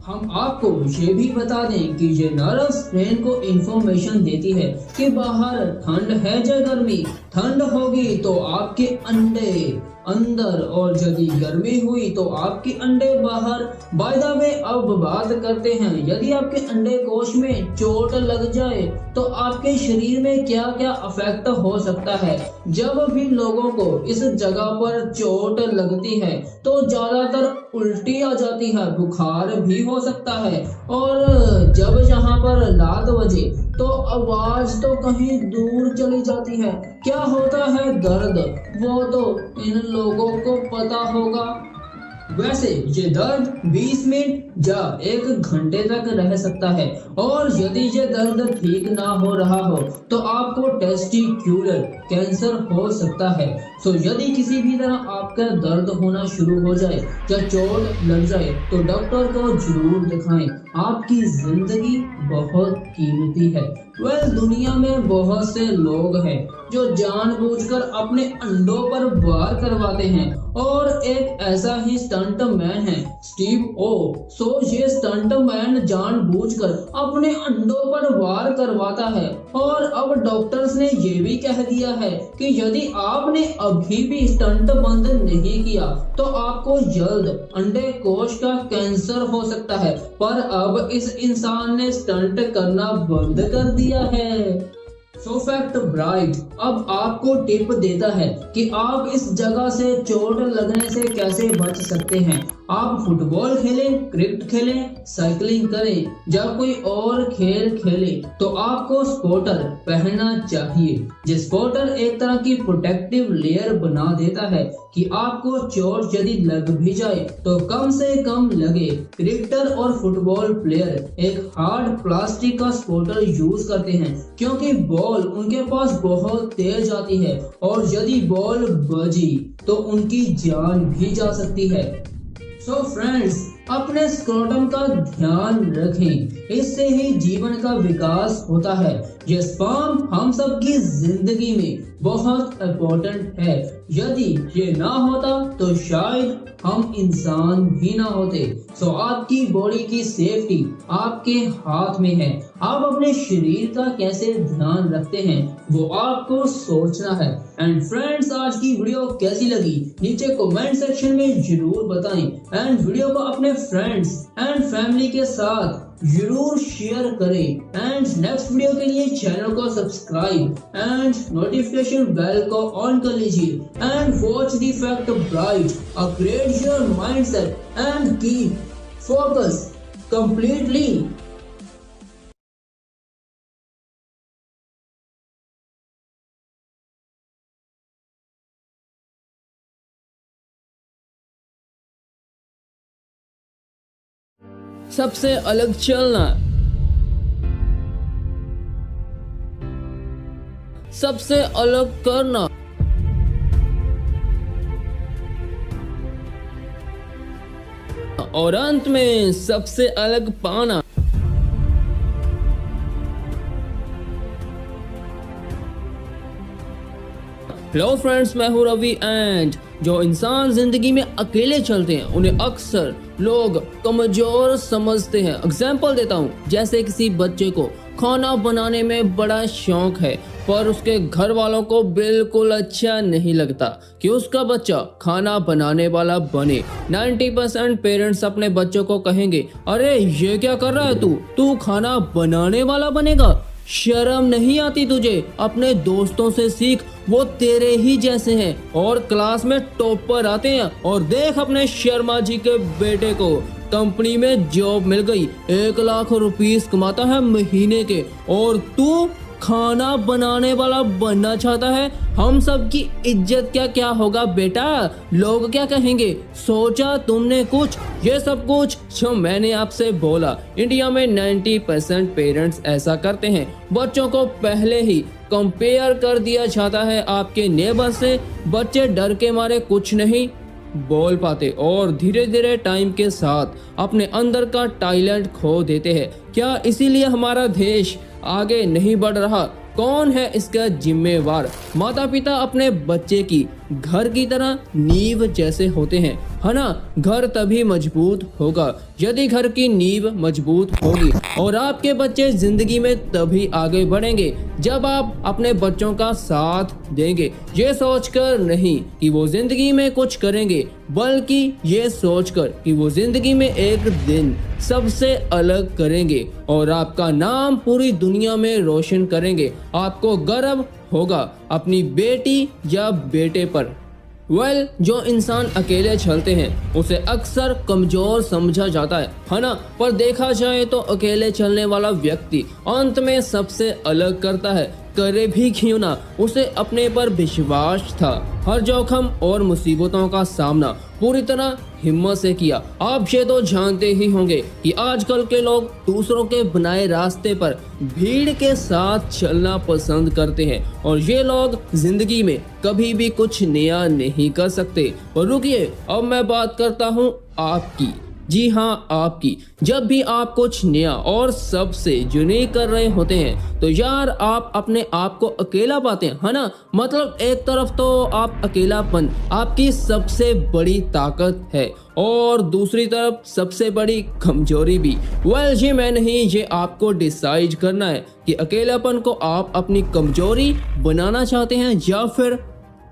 हम आपको ये भी बता दें कि ये नर्व्स ब्रेन को इंफॉर्मेशन देती है कि बाहर ठंड है या गर्मी। ठंड होगी तो आपके अंडे अंदर और यदि गर्मी हुई तो आपके अंडे बाहर। बाय द वे, अब बात करते हैं यदि आपके अंडे कोश में चोट लग जाए तो आपके शरीर में क्या क्या अफेक्ट हो सकता है। जब भी लोगों को इस जगह पर चोट लगती है तो ज्यादातर उल्टी आ जाती है, बुखार भी हो सकता है और जब यहाँ पर लात बजे तो आवाज तो कहीं दूर चली जाती है। क्या होता है दर्द, वो तो इन लोगों को पता होगा। वैसे ये दर्द 20 मिनट या 1 घंटे तक रह सकता है और यदि ये दर्द ठीक ना हो रहा हो तो आपको टेस्टिक्युलर कैंसर हो सकता है। तो यदि किसी भी तरह आपका दर्द होना शुरू हो जाए या चोट लग जाए तो डॉक्टर को जरूर दिखाएं। आपकी जिंदगी बहुत कीमती है। दुनिया में बहुत से लोग हैं जो जानबूझकर अपने अंडों पर वार करवाते हैं और एक ऐसा ही स्टंट मैन है स्टीव ओ। ये स्टंट मैन जानबूझकर अपने अंडों पर वार करवाता है और अब डॉक्टर्स ने ये भी कह दिया है कि यदि आपने अभी भी स्टंट बंद नहीं किया तो आपको जल्द अंडे कोश का कैंसर हो सकता है। पर अब इस इंसान ने स्टंट करना बंद कर दिया है। सो फैक्ट ब्राइट अब आपको टिप देता है कि आप इस जगह से चोट लगने से कैसे बच सकते हैं। आप फुटबॉल खेलें, क्रिकेट खेलें, साइकिलिंग करें, जब कोई और खेल खेलें तो आपको स्पोर्टर पहनना चाहिए। ये स्पोर्टर एक तरह की प्रोटेक्टिव लेयर बना देता है कि आपको चोट यदि लग भी जाए तो कम से कम लगे। क्रिकेटर और फुटबॉल प्लेयर एक हार्ड प्लास्टिक का स्पोर्टर यूज करते हैं क्योंकि बॉल उनके पास बहुत तेज आती है और यदि बॉल बजी तो उनकी जान भी जा सकती है। सो फ्रेंड्स, अपने स्क्रोटम का ध्यान रखें, इससे ही जीवन का विकास होता है। ये स्पर्म हम सब की जिंदगी में बहुत इम्पोर्टेंट है। यदि ये ना होता तो शायद हम इंसान भी ना होते। सो आपकी बॉडी की सेफ्टी आपके हाथ में है। आप अपने शरीर का कैसे ध्यान रखते हैं वो आपको सोचना है। एंड फ्रेंड्स, आज की वीडियो कैसी लगी नीचे कमेंट सेक्शन में जरूर बताएं। एंड वीडियो को अपने फ्रेंड्स एंड फैमिली के साथ जरूर शेयर करें। एंड नेक्स्ट वीडियो के लिए चैनल को सब्सक्राइब एंड नोटिफिकेशन बेल को ऑन कर लीजिए। And watch the Fact Bright, upgrade your mindset and keep focus completely. सबसे अलग चलना, सबसे अलग करना, और अंत में सबसे अलग पाना। हेलो फ्रेंड्स, मैं हूं रवि। एंड जो इंसान जिंदगी में अकेले चलते हैं उन्हें अक्सर लोग कमजोर समझते हैं। एग्जाम्पल देता हूँ, जैसे किसी बच्चे को खाना बनाने में बड़ा शौक है पर उसके घर वालों को बिल्कुल अच्छा नहीं लगता कि उसका बच्चा खाना बनाने वाला बने। 90% पेरेंट्स अपने बच्चों को कहेंगे, अरे ये क्या कर रहा है तू खाना बनाने वाला बनेगा, शर्म नहीं आती तुझे, अपने दोस्तों से सीख, वो तेरे ही जैसे हैं और क्लास में टॉपर आते हैं। और देख अपने शर्मा जी के बेटे को, कंपनी में जॉब मिल गई, 1 लाख रुपीस कमाता है महीने के, और तू खाना बनाने वाला बनना चाहता है। हम सब की इज्जत क्या होगा बेटा, लोग क्या कहेंगे, सोचा तुमने कुछ? ये सब कुछ जो मैंने आपसे बोला, इंडिया में 90% पेरेंट्स ऐसा करते हैं। बच्चों को पहले ही कंपेयर कर दिया जाता है आपके नेबर से। बच्चे डर के मारे कुछ नहीं बोल पाते और धीरे धीरे टाइम के साथ अपने अंदर का टैलेंट खो देते हैं। क्या इसीलिए हमारा देश आगे नहीं बढ़ रहा? कौन है इसका जिम्मेवार? माता पिता अपने बच्चे की घर की तरह नींव जैसे होते हैं, है ना। घर तभी मजबूत होगा यदि घर की नींव मजबूत होगी, और आपके बच्चे जिंदगी में तभी आगे बढ़ेंगे जब आप अपने बच्चों का साथ देंगे। ये सोचकर नहीं कि वो जिंदगी में कुछ करेंगे, बल्कि ये सोचकर कि वो जिंदगी में एक दिन सबसे अलग करेंगे और आपका नाम पूरी दुनिया में रोशन करेंगे। आपको गर्व होगा अपनी बेटी या बेटे पर। जो इंसान अकेले चलते हैं उसे अक्सर कमजोर समझा जाता है ना। पर देखा जाए तो अकेले चलने वाला व्यक्ति अंत में सबसे अलग करता है। करे भी क्यों ना, उसे अपने पर विश्वास था। हर जोखिम और मुसीबतों का सामना पूरी तरह हिम्मत से किया। आप ये तो जानते ही होंगे कि आजकल के लोग दूसरों के बनाए रास्ते पर भीड़ के साथ चलना पसंद करते हैं, और ये लोग जिंदगी में कभी भी कुछ नया नहीं कर सकते। और रुकिए, अब मैं बात करता हूँ आपकी। जी हाँ, आपकी। जब भी आप कुछ नया और सबसे यूनिक कर रहे होते हैं तो यार आप अपने आप को अकेला पाते हैं, है ना। मतलब एक तरफ तो आप अकेलापन आपकी सबसे बड़ी ताकत है और दूसरी तरफ सबसे बड़ी कमजोरी भी। जी मैं नहीं, ये आपको डिसाइड करना है कि अकेलापन को आप अपनी कमजोरी बनाना चाहते हैं या फिर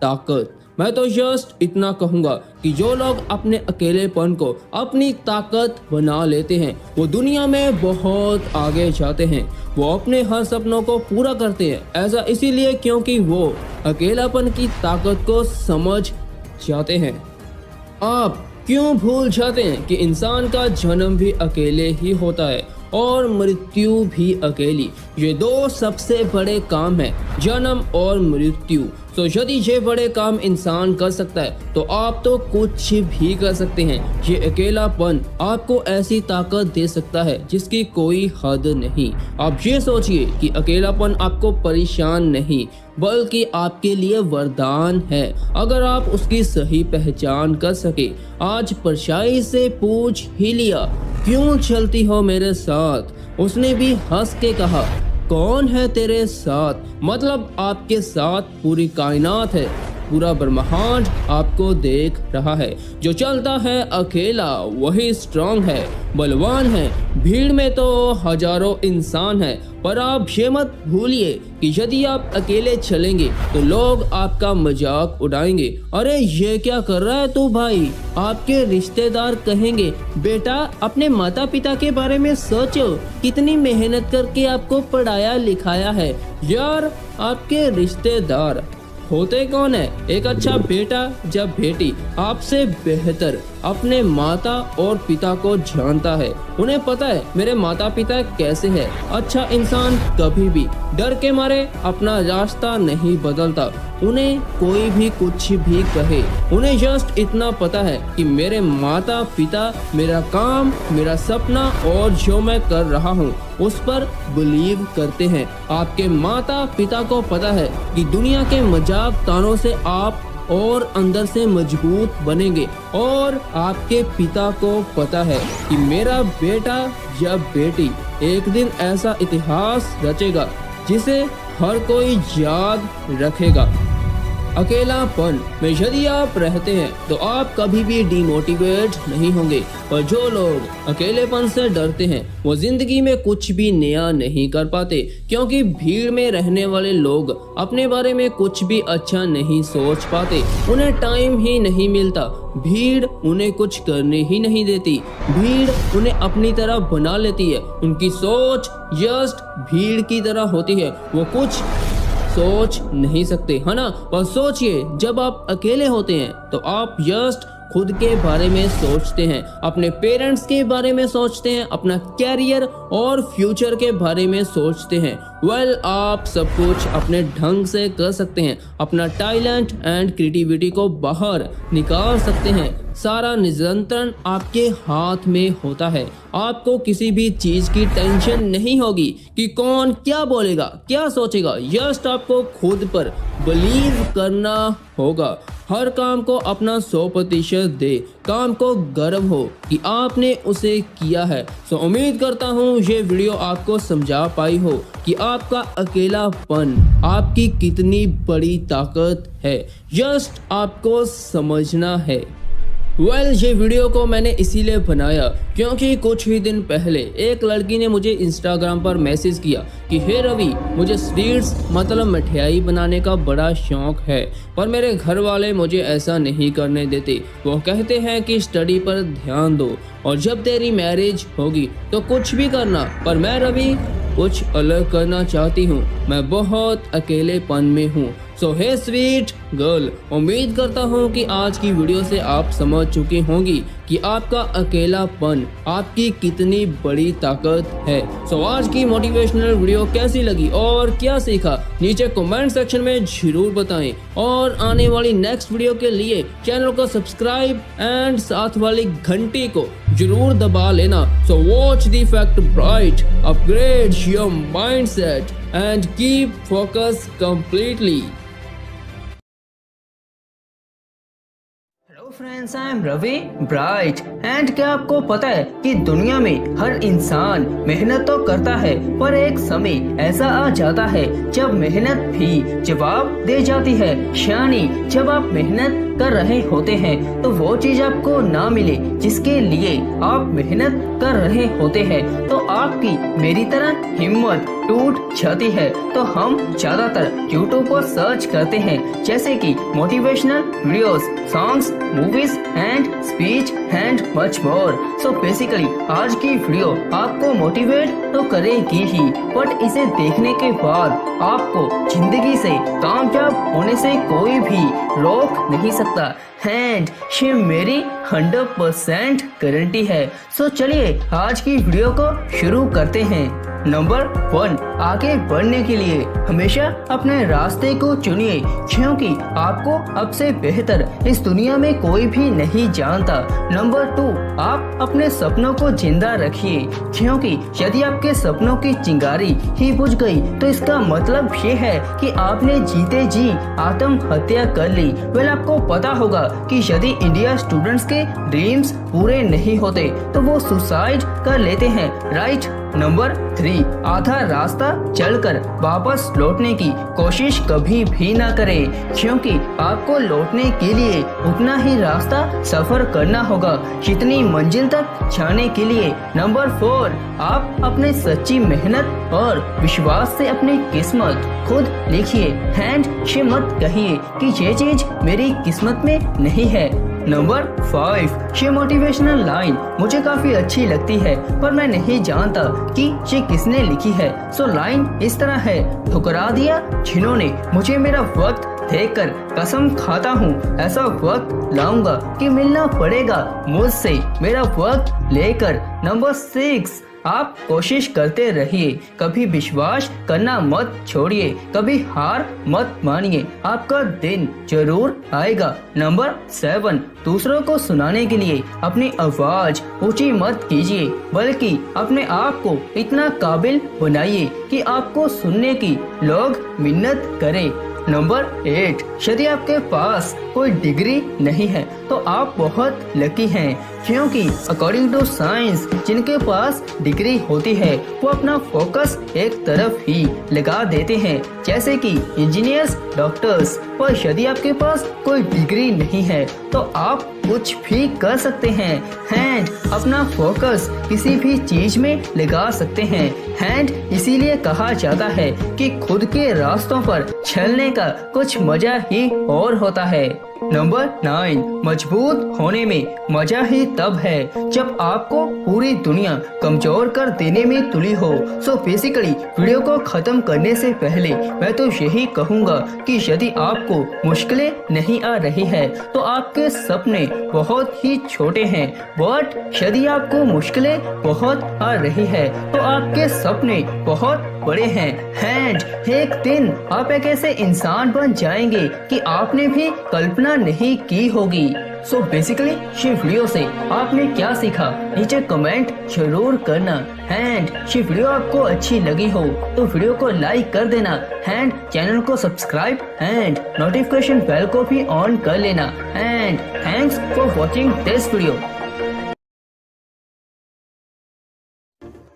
ताकत। मैं तो जस्ट इतना कहूँगा कि जो लोग अपने अकेलेपन को अपनी ताकत बना लेते हैं वो दुनिया में बहुत आगे जाते हैं। वो अपने हर सपनों को पूरा करते हैं। ऐसा इसीलिए क्योंकि वो अकेलापन की ताकत को समझ जाते हैं। आप क्यों भूल जाते हैं कि इंसान का जन्म भी अकेले ही होता है और मृत्यु भी अकेली। ये दो सबसे बड़े काम है, जन्म और मृत्यु। तो यदि ये बड़े काम इंसान कर सकता है तो आप तो कुछ भी कर सकते हैं। ये अकेलापन आपको ऐसी ताकत दे सकता है जिसकी कोई हद नहीं। आप ये सोचिए कि अकेलापन आपको परेशान नहीं बल्कि आपके लिए वरदान है अगर आप उसकी सही पहचान कर सके। आज परछाई से पूछ ही लिया, क्यों चलती हो मेरे साथ? उसने भी हंस के कहा, कौन है तेरे साथ? मतलब आपके साथ पूरी कायनात है, पूरा ब्रह्मांड आपको देख रहा है। जो चलता है अकेला वही स्ट्रांग है, बलवान है। भीड़ में तो हजारों इंसान है, पर आप ये मत भूलिए कि यदि आप अकेले चलेंगे तो लोग आपका मजाक उड़ाएंगे। अरे ये क्या कर रहा है तू भाई? आपके रिश्तेदार कहेंगे, बेटा अपने माता पिता के बारे में सोचो, कितनी मेहनत करके आपको पढ़ाया लिखाया है। यार आपके रिश्तेदार होते कौन है? एक अच्छा बेटा जब बेटी आपसे बेहतर अपने माता और पिता को जानता है, उन्हें पता है मेरे माता पिता कैसे हैं। अच्छा इंसान कभी भी डर के मारे अपना रास्ता नहीं बदलता। उन्हें कोई भी कुछ भी कहे, उन्हें जस्ट इतना पता है कि मेरे माता पिता मेरा काम, मेरा सपना और जो मैं कर रहा हूँ उस पर बिलीव करते हैं। आपके माता पिता को पता है कि दुनिया के मजाक तानों से आप और अंदर से मजबूत बनेंगे, और आपके पिता को पता है कि मेरा बेटा या बेटी एक दिन ऐसा इतिहास रचेगा जिसे हर कोई याद रखेगा। अकेलापन में यदि आप रहते हैं तो आप कभी भी डिमोटिवेट नहीं होंगे, और जो लोग अकेलेपन से डरते हैं वो जिंदगी में कुछ भी नया नहीं कर पाते, क्योंकि भीड़ में रहने वाले लोग अपने बारे में कुछ भी अच्छा नहीं सोच पाते। उन्हें टाइम ही नहीं मिलता, भीड़ उन्हें कुछ करने ही नहीं देती, भीड़ उन्हें अपनी तरह बना लेती है। उनकी सोच जस्ट भीड़ की तरह होती है, वो कुछ सोच नहीं सकते, है ना? पर सोचिए, जब आप अकेले होते हैं तो आप जस्ट खुद के बारे में सोचते हैं, अपने पेरेंट्स के बारे में सोचते हैं, अपना कैरियर और फ्यूचर के बारे में सोचते हैं। आप सब कुछ अपने ढंग से कर सकते हैं, अपना टैलेंट एंड क्रिएटिविटी को बाहर निकाल सकते हैं। सारा नियंत्रण आपके हाथ में होता है। आपको किसी भी चीज की टेंशन नहीं होगी कि कौन क्या बोलेगा, क्या सोचेगा। जस्ट आपको खुद पर बिलीव करना होगा। हर काम को अपना 100% दे, काम को गर्व हो कि आपने उसे किया है। उम्मीद करता हूँ ये वीडियो आपको समझा पाई हो कि आपका अकेलापन आपकी कितनी बड़ी ताकत है, जस्ट आपको समझना है। ये वीडियो को मैंने इसीलिए बनाया क्योंकि कुछ ही दिन पहले एक लड़की ने मुझे इंस्टाग्राम पर मैसेज किया कि हे रवि, मुझे स्वीट्स मतलब मिठाई बनाने का बड़ा शौक है, पर मेरे घर वाले मुझे ऐसा नहीं करने देते। वो कहते हैं कि स्टडी पर ध्यान दो और जब तेरी मैरिज होगी तो कुछ भी करना, पर मैं रवि कुछ अलग करना चाहती हूँ। मैं बहुत अकेलेपन में हूँ। हे स्वीट गर्ल, उम्मीद करता हूँ कि आज की वीडियो से आप समझ चुकी होंगी कि आपका अकेलापन आपकी कितनी बड़ी ताकत है। आज की मोटिवेशनल वीडियो कैसी लगी और क्या सीखा, नीचे कमेंट सेक्शन में जरूर बताएं, और आने वाली नेक्स्ट वीडियो के लिए चैनल को सब्सक्राइब एंड साथ वाली घंटी को जरूर दबा लेना। Watch the Fact Bright, upgrade your mindset and keep focus completely. Friends, I am Ravi Bright and क्या आपको पता है कि दुनिया में हर इंसान मेहनत तो करता है, पर एक समय ऐसा आ जाता है जब मेहनत भी जवाब दे जाती है। यानी जब आप मेहनत कर रहे होते हैं तो वो चीज आपको ना मिले जिसके लिए आप मेहनत कर रहे होते हैं। तो आपकी मेरी तरह हिम्मत टूट जाती है तो हम ज्यादातर यूट्यूब पर सर्च करते हैं, जैसे कि motivational videos, songs, movies and speech and much more. So basically आज की वीडियो आपको मोटिवेट तो करेगी ही, बट इसे देखने के बाद आपको जिंदगी से कामयाब होने से कोई भी रोक नहीं सकता एंड ये मेरी 100% गारंटी है। सो चलिए आज की वीडियो को शुरू करते हैं। नंबर 1, आगे बढ़ने के लिए हमेशा अपने रास्ते को चुनिए, क्योंकि आपको अब से बेहतर इस दुनिया में कोई भी नहीं जानता। नंबर 2, आप अपने सपनों को जिंदा रखिए, क्योंकि यदि आपके सपनों की चिंगारी ही बुझ गई तो इसका मतलब ये है कि आपने जीते जी आत्महत्या कर ली। वेल आपको पता होगा कि यदि इंडिया स्टूडेंट्स के ड्रीम्स पूरे नहीं होते तो वो सुसाइड कर लेते हैं, राइट। नंबर 3, आधा रास्ता चलकर वापस लौटने की कोशिश कभी भी ना करें, क्योंकि आपको लौटने के लिए उतना ही रास्ता सफर करना होगा जितनी मंजिल तक जाने के लिए। नंबर 4, आप अपने सच्ची मेहनत और विश्वास से अपनी किस्मत खुद लिखिए एंड ये मत कहिए कि ये चीज मेरी किस्मत में नहीं है। नंबर 5, ये मोटिवेशनल लाइन मुझे काफी अच्छी लगती है, पर मैं नहीं जानता कि ये किसने लिखी है। सो लाइन इस तरह है, ठुकरा दिया जिन्होंने मुझे मेरा वक्त देखकर कसम खाता हूँ ऐसा वक्त लाऊंगा कि मिलना पड़ेगा मुझसे मेरा वक्त लेकर। नंबर 6, आप कोशिश करते रहिए, कभी विश्वास करना मत छोड़िए, कभी हार मत मानिए, आपका दिन जरूर आएगा। नंबर 7, दूसरों को सुनाने के लिए अपनी आवाज ऊंची मत कीजिए, बल्कि अपने आप को इतना काबिल बनाइए कि आपको सुनने की लोग मिन्नत करें। नंबर 8, यदि आपके पास कोई डिग्री नहीं है तो आप बहुत लकी हैं, क्योंकि अकॉर्डिंग टू साइंस जिनके पास डिग्री होती है वो अपना फोकस एक तरफ ही लगा देते हैं, जैसे कि इंजीनियर्स, डॉक्टर्स। पर यदि आपके पास कोई डिग्री नहीं है तो आप कुछ भी कर सकते हैं एंड अपना फोकस किसी भी चीज में लगा सकते हैं एंड इसीलिए कहा जाता है कि खुद के रास्तों पर चलने का कुछ मजा ही और होता है। नंबर 9, मजबूत होने में मजा ही तब है जब आपको पूरी दुनिया कमजोर कर देने में तुली हो। सो बेसिकली वीडियो को खत्म करने से पहले मैं तो यही कहूँगा कि यदि आपको मुश्किलें नहीं आ रही है तो आपके सपने बहुत ही छोटे हैं, बट यदि आपको मुश्किलें बहुत आ रही है तो आपके सपने बहुत बड़े हैं एंड एक दिन आप एक ऐसे इंसान बन जाएंगे कि आपने भी कल्पना नहीं की होगी। सो बेसिकली ये वीडियो से आपने क्या सीखा नीचे कमेंट जरूर करना एंड ये वीडियो आपको अच्छी लगी हो तो वीडियो को लाइक कर देना एंड चैनल को सब्सक्राइब एंड नोटिफिकेशन बेल को भी ऑन कर लेना and thanks for watching this video.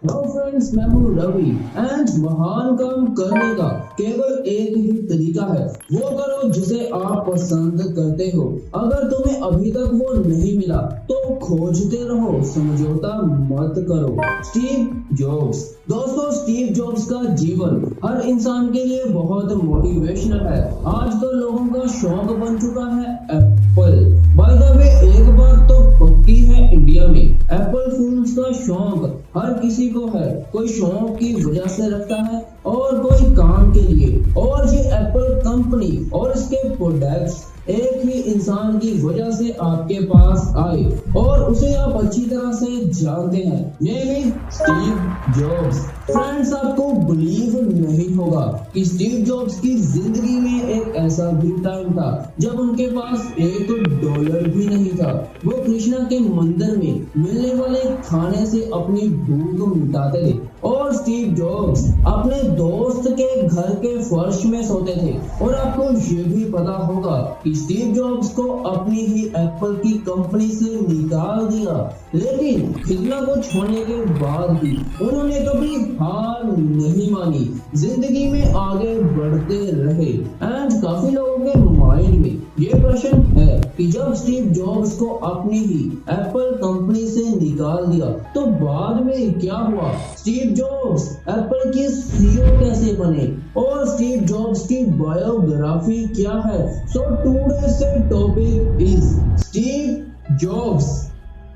Hello friends, मैं हूँ रवि एंड महान काम करने का केवल एक ही तरीका है, वो करो जिसे आप पसंद करते हो। अगर तुम्हें अभी तक वो नहीं मिला तो खोजते रहो, समझौता मत करो। Steve jobs. दोस्तों, स्टीव जॉब्स का जीवन हर इंसान के लिए बहुत मोटिवेशनल है। आजकल लोगों का शौक बन चुका है एप्पल। बाय द वे, एक बात तो पक्की है, इंडिया में एप्पल फूल्स का शौक हर किसी को है। कोई शौक की वजह से रखता है और कोई काम के लिए। और ये एप्पल कंपनी और इसके प्रोडक्ट्स एक ही इंसान की वजह से आपके पास आए और उसे आप अच्छी तरह से जानते हैं, यानी स्टीव जॉब्स। फ्रेंड्स, आपको बिलीव नहीं होगा कि स्टीव जॉब्स की जिंदगी में एक ऐसा भी टाइम था जब उनके पास $1 भी नहीं था। वो कृष्णा के मंदिर में मिलने वाले खाने से अपनी भूख मिटाते थे और स्टीव जॉब्स अपने दोस्त के घर के फर्श में सोते थे। और आपको ये भी पता होगा कि स्टीव जॉब्स को अपनी ही एप्पल की कंपनी से निकाल दिया। लेकिन इतना कुछ होने के बाद भी उन्होंने कभी हार नहीं मानी, जिंदगी में आगे बढ़ते रहे। एंड काफी लोगों के माइंड में ये प्रश्न है कि जब स्टीव जॉब्स को अपनी ही एप्पल कंपनी से निकाल दिया तो बाद में क्या हुआ? स्टीव जॉब्स एप्पल के सीईओ कैसे बने और स्टीव जॉब्स की बायोग्राफी क्या है? सो टुडे से topic is Steve jobs.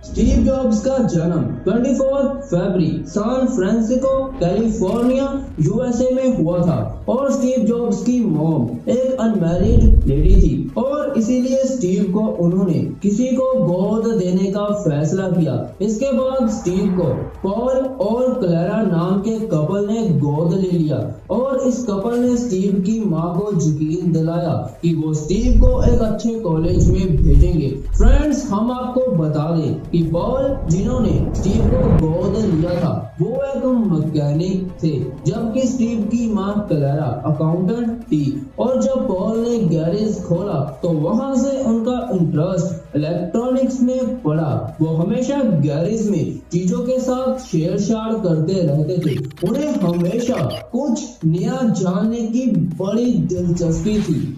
Steve jobs का जन्म 24 फरवरी सैन फ्रांसिस्को कैलिफोर्निया यूएसए में हुआ था और स्टीव जॉब्स की मॉम एक अनमैरिड लेडी थी और इसीलिए स्टीव को उन्होंने किसी को गोद देने का फैसला किया। इसके बाद स्टीव को पॉल और क्लेरा नाम के कपल ने गोद ले लिया और इस कपल ने स्टीव की मां को यकीन दिलाया कि वो स्टीव को एक अच्छे कॉलेज में भेजेंगे। फ्रेंड्स, हम आपको बता दें कि पॉल जिन्होंने स्टीव को गोद लिया था वो एक मैकेनिक थे, जबकि स्टीव की मां क्लेरा अकाउंटेंट थी। और जब पॉल ने गैरेज खोला तो वहां से उनका इंटरेस्ट इलेक्ट्रॉनिक्स में पड़ा। वो हमेशा गैरेज में चीजों के साथ छेड़छाड़ करते रहते थे। उन्हें हमेशा कुछ नया जानने की बड़ी दिलचस्पी थी।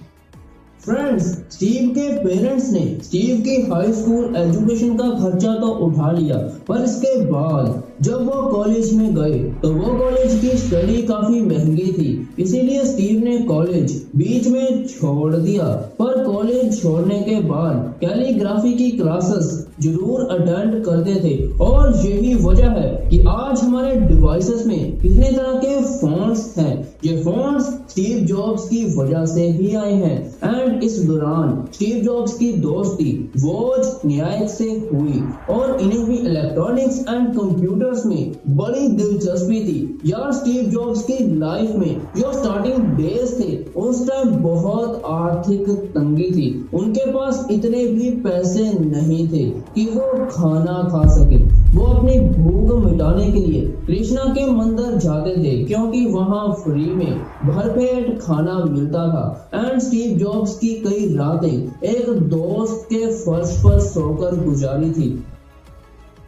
फ्रेंड्स, स्टीव के पेरेंट्स ने स्टीव की हाई स्कूल एजुकेशन का खर्चा तो उठा लिया, पर इसके बाद जब वो कॉलेज में गए तो वो कॉलेज की स्टडी काफी महंगी थी, इसीलिए स्टीव ने कॉलेज बीच में छोड़ दिया। पर कॉलेज छोड़ने के बाद कैलीग्राफी की क्लासेस जरूर अटेंड करते थे और यही वजह है कि आज हमारे डिवाइसेस में कितने तरह के फोन्स हैं। ये फोन्स स्टीव जॉब्स की वजह से ही आए हैं। एंड इस दौरान स्टीव जॉब्स की दोस्ती वोज न्यायिक से हुई और इन्हें भी इलेक्ट्रॉनिक्स एंड कंप्यूटर्स में बड़ी दिलचस्पी थी। यार, स्टीव जॉब्स की लाइफ में जो स्टार्टिंग डेज थे उस टाइम बहुत आर्थिक तंगी थी। उनके पास इतने भी पैसे नहीं थे कि वो खाना खा सके। वो अपनी भूख मिटाने के लिए कृष्णा के मंदिर जाते थे क्योंकि वहां फ्री में भरपेट खाना मिलता था। एंड स्टीव जॉब्स की कई रातें एक दोस्त के फर्श पर सोकर गुजारी थी।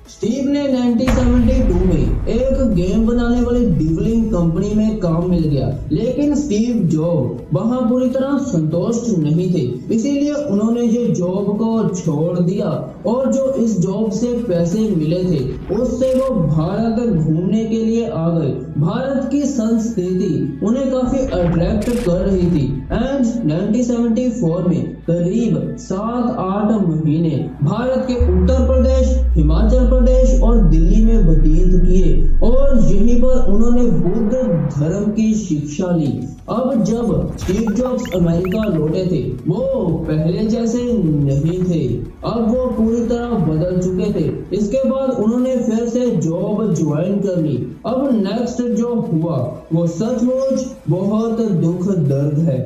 स्टीव ने 1972 में एक गेम बनाने वाली डिवलिंग कंपनी में काम मिल गया, लेकिन स्टीव जॉब वहां पूरी तरह संतुष्ट नहीं थे, इसीलिए उन्होंने ये जॉब को छोड़ दिया और जो इस जॉब से पैसे मिले थे उससे वो भारत घूमने के लिए आ गए। भारत की संस्कृति उन्हें काफी अट्रैक्ट कर रही थी। एंड 1974 में करीब 7-8 महीने भारत के उत्तर प्रदेश, हिमाचल प्रदेश और दिल्ली में व्यतीत किए और यहीं पर उन्होंने बुद्ध धर्म की शिक्षा ली। अब जब स्टीव जॉब्स अमेरिका लौटे थे वो पहले जैसे नहीं थे, अब वो पूरी तरह बदल चुके थे। इसके बाद उन्होंने फिर से जॉब ज्वाइन कर ली। अब नेक्स्ट जो हुआ वो सचमुच बहुत दुख दर्द है।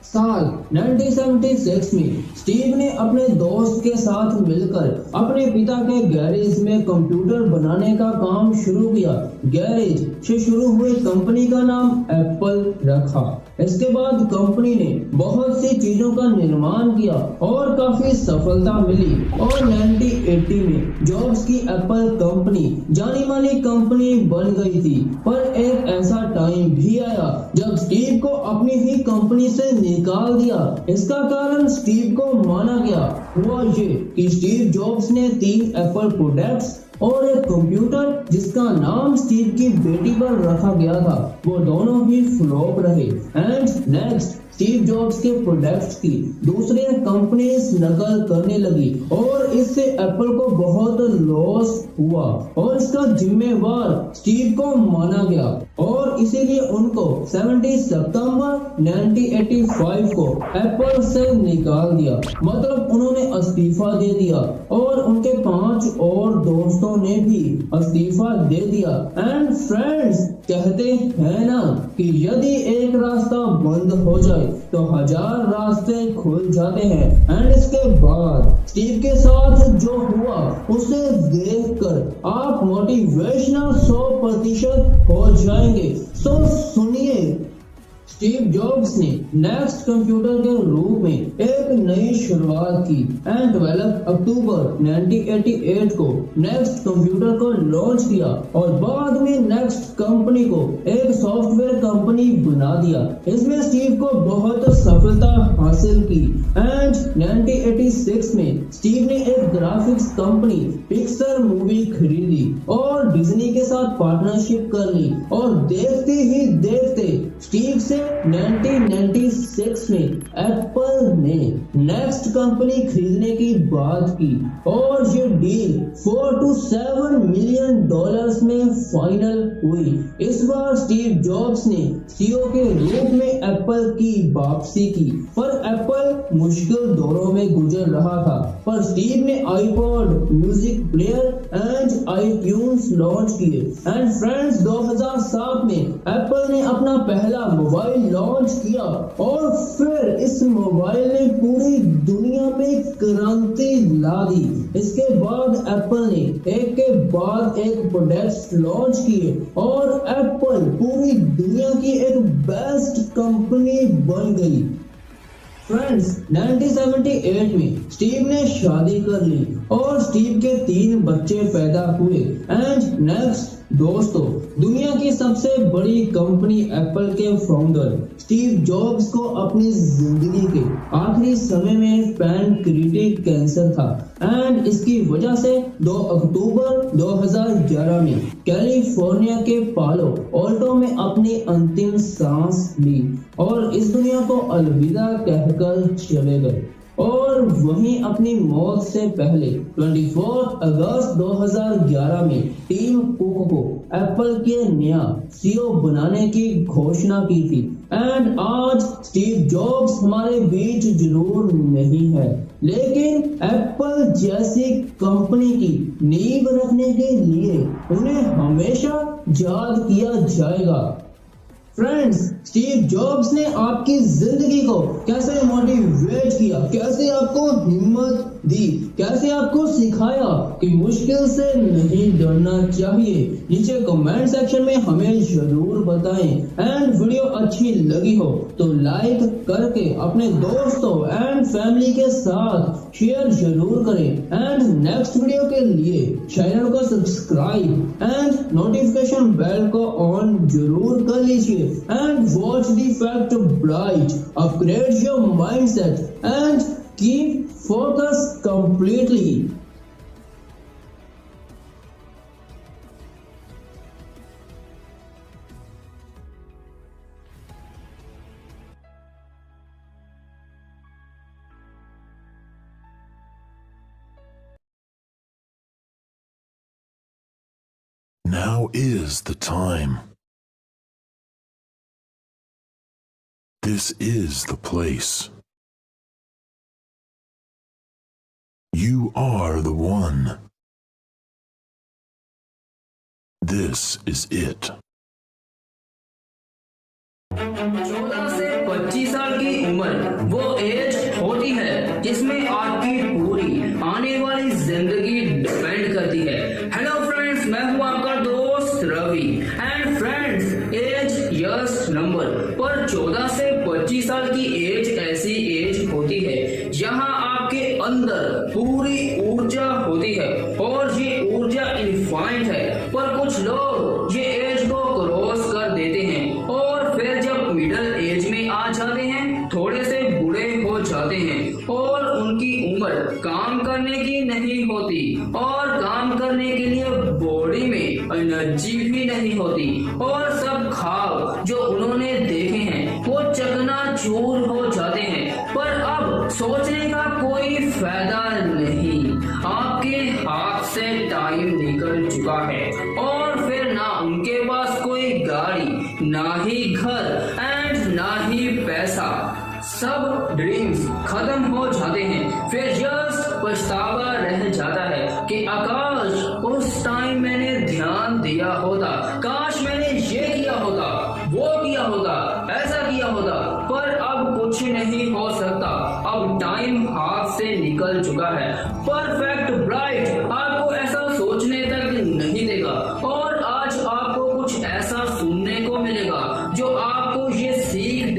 साल 1976 में स्टीव ने अपने दोस्त के साथ मिलकर अपने पिता के गैरेज में कंप्यूटर बनाने का काम शुरू किया। गैरेज से शुरू हुई कंपनी का नाम एप्पल रखा। इसके बाद कंपनी ने बहुत सी चीजों का निर्माण किया और काफी सफलता मिली और 1980 में जॉब्स की एप्पल कंपनी जानी मानी कंपनी बन गई थी। पर एक ऐसा टाइम भी आया जब स्टीव को अपनी ही कंपनी से निकाल दिया। इसका कारण स्टीव को माना गया हुआ ये कि स्टीव जॉब्स ने 3 एप्पल प्रोडक्ट्स और एक कंप्यूटर जिसका नाम स्टीव की बेटी पर रखा गया था वो दोनों ही फ्लॉप रहे। एंड नेक्स्ट स्टीव जॉब्स के प्रोडक्ट्स की दूसरी कंपनीज नकल करने लगी और इससे एप्पल को बहुत लॉस हुआ और इसका जिम्मेवार स्टीव को माना गया और इसीलिए उनको 70 सितंबर 1985 को एप्पल से निकाल दिया। मतलब उन्होंने इस्तीफा दे दिया और उनके 5 और दोस्तों ने भी इस्तीफा दे दिया। एंड फ्रेंड्स, कहते हैं ना कि यदि एक रास्ता बंद हो जाए तो 1000 रास्ते खुल जाते हैं। एंड इसके बाद स्टीव के साथ जो हुआ उसे देखकर आप मोटिवेशनल 100% हो जाएंगे। सो सुनिए स्टीव जॉब्स ने नेक्स्ट कंप्यूटर के रूप में एक नई शुरुआत की एंड 12 अक्टूबर 1988 को नेक्स्ट कंप्यूटर को लॉन्च किया और बाद में नेक्स्ट कंपनी को एक सॉफ्टवेयर कंपनी बना दिया। इसमें स्टीव को बहुत सफलता हासिल की एंड 1986 में स्टीव ने एक ग्राफिक्स कंपनी पिक्सर मूवी खरीदी और डिज्नी के साथ पार्टनरशिप कर ली और देखते ही देखते स्टीव से 1996 में एप्पल ने नेक्स्ट कंपनी खरीदने की बात की और ये डील 4 to 7 मिलियन डॉलर्स में फाइनल हुई। इस बार स्टीव जॉब्स ने सीईओ के रूप में एप्पल की वापसी की, पर एप्पल मुश्किल दौरों में गुजर रहा था। पर स्टीव ने iPod, music player and iTunes launch किए एंड फ्रेंड्स 2007 में एप्पल ने अपना पहला मोबाइल लॉन्च किया और फिर इस मोबाइल ने पूरी दुनिया में क्रांति ला दी। इसके बाद एप्पल ने एक के बाद एक प्रोडक्ट्स लॉन्च किए और एप्पल पूरी दुनिया की एक बेस्ट कंपनी बन गई। फ्रेंड्स 1978 में स्टीव ने शादी कर ली और स्टीव के 3 बच्चे पैदा हुए एंड नेक्स्ट दोस्तों, दुनिया की सबसे बड़ी कंपनी एप्पल के फाउंडर स्टीव जॉब्स को अपनी जिंदगी के आखिरी समय में पैनक्रियाटिक कैंसर था एंड इसकी वजह से 2 अक्टूबर 2011 में कैलिफोर्निया के पालो ऑल्टो में अपनी अंतिम सांस ली और इस दुनिया को अलविदा कहकर चले गए। और वहीं अपनी मौत से पहले 24 अगस्त 2011 में टीम कुक को एप्पल के नया सीईओ बनाने की घोषणा की थी एंड आज स्टीव जॉब्स हमारे बीच जरूर नहीं है, लेकिन एप्पल जैसी कंपनी की नींव रखने के लिए उन्हें हमेशा याद किया जाएगा। फ्रेंड्स, स्टीव जॉब्स ने आपकी जिंदगी को कैसे मोटिवेट किया, कैसे आपको हिम्मत दी, कैसे आपको सिखाया कि मुश्किल से नहीं डरना चाहिए, नीचे कमेंट सेक्शन में हमें जरूर बताएं एंड वीडियो अच्छी लगी हो तो लाइक करके अपने दोस्तों एंड फैमिली के साथ शेयर जरूर करें एंड नेक्स्ट वीडियो के लिए चैनल को सब्सक्राइब एंड नोटिफिकेशन बेल को ऑन जरूर कर लीजिए and watch the fact bright, upgrade your mindset and keep focus completely. Now is the time. This is the place. You are the one. This is it. 14 से 25 साल की उम्र वो as होती है जिसमें आपकी पूरी आने वाली जिंदगी डिपेंड करती है। हेलो फ्रेंड्स, मैं हूँ आपका दोस्त Ravi and friends, as yes number पर 14 से 25 साल की एज ऐसी एज होती है जहाँ आपके अंदर पूरी ऊर्जा होती है और ये ऊर्जा इनफाइनाइट है, पर कुछ लोग ये एज को क्रॉस कर देते हैं और फिर जब मिडिल एज में आ जाते हैं थोड़े से बूढ़े हो जाते हैं और उनकी उम्र काम करने की नहीं होती और काम करने के लिए बॉडी में एनर्जी भी नहीं होती और सब ख्वाब जो उन्होंने देखे हैं वो चकनाचूर हो जाते हैं। पर अब सोचने का कोई फायदा नहीं, आपके हाथ से टाइम निकल चुका है और फिर ना उनके पास कोई गाड़ी, ना ही घर एंड ना ही पैसा, सब ड्रीम्स खत्म हो जाते हैं। फिर जस्ट पछतावा रह जाता है कि आकाश उस टाइम मैंने ध्यान दिया होता, काश मैंने ये किया होता, वो किया होता, ऐसा किया होता, पर अब कुछ नहीं हो सकता, अब टाइम हाथ से निकल चुका है। परफेक्ट ब्राइट आपको ऐसा सोचने तक नहीं देगा और आज आपको कुछ ऐसा सुनने को मिलेगा जो आपको ये सीख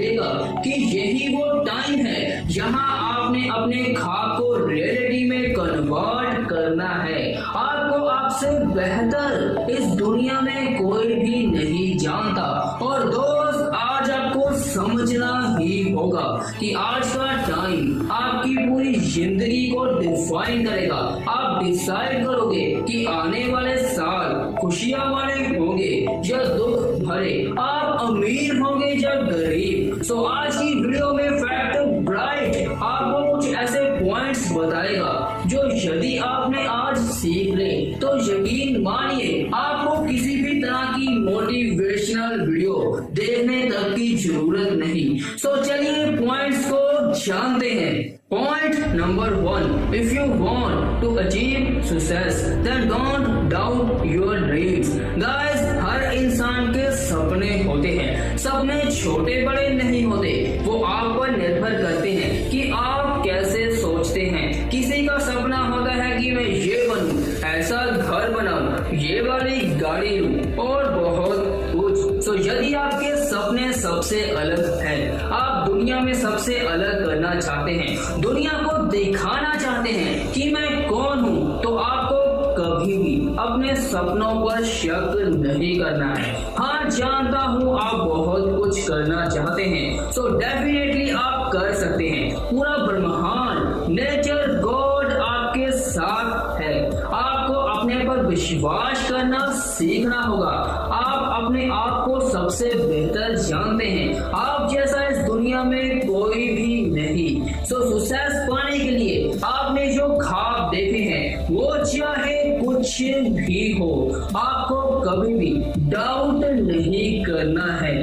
अपने ख्वाब को रियलिटी में कन्वर्ट करना है। आपको आपसे बेहतर इस दुनिया में कोई भी नहीं जानता। और दोस्त, आज आपको समझना ही होगा कि आज का टाइम आपकी पूरी जिंदगी को डिफाइन करेगा। आप डिसाइड करोगे कि आने वाले साल खुशियां वाले होंगे या दुख भरे, आप अमीर होंगे या गरीब। सो आज की वीडियो में फैक्ट ब्राइट आपको कुछ ऐसे पॉइंट्स बताएगा जो यदि आपने आज सीख ले तो यकीन मानिए आपको किसी भी तरह की मोटिवेशनल वीडियो देखने तक की जरूरत नहीं। सो चलिए पॉइंट्स को जानते हैं। Point number 1, if you want to achieve success, then don't doubt your dreams. Guys, हर इंसान के सपने होते हैं। सपने छोटे बड़े नहीं होते, वो आप पर निर्भर करते हैं कि आप कैसे सोचते हैं। किसी का सपना होता है कि मैं ये बनूं, ऐसा घर बनाऊं, ये वाली गाड़ी लूं और बहुत कुछ। तो यदि आपके सपने सबसे अलग हैं, आप दुनिया में सबसे अलग करना चाहते हैं, दुनिया को दिखाना चाहते हैं कि मैं कौन हूँ, तो आपको कभी भी अपने सपनों पर शक नहीं करना है। हाँ, जानता हूँ आप बहुत कुछ करना चाहते हैं, सो डेफिनेटली आप कर सकते हैं। पूरा ब्रह्मांड, नेचर, गॉड आपके साथ है। आपको अपने पर विश्वास करना सीखना होगा। आप अपने आप को सबसे बेहतर जानते हैं। आप जैसा इस दुनिया में कोई भी नहीं। सो सक्सेस पाने के लिए आपने जो ख्वाब देखे हैं, वो चाहे कुछ भी हो, आपको कभी भी डाउट नहीं करना है।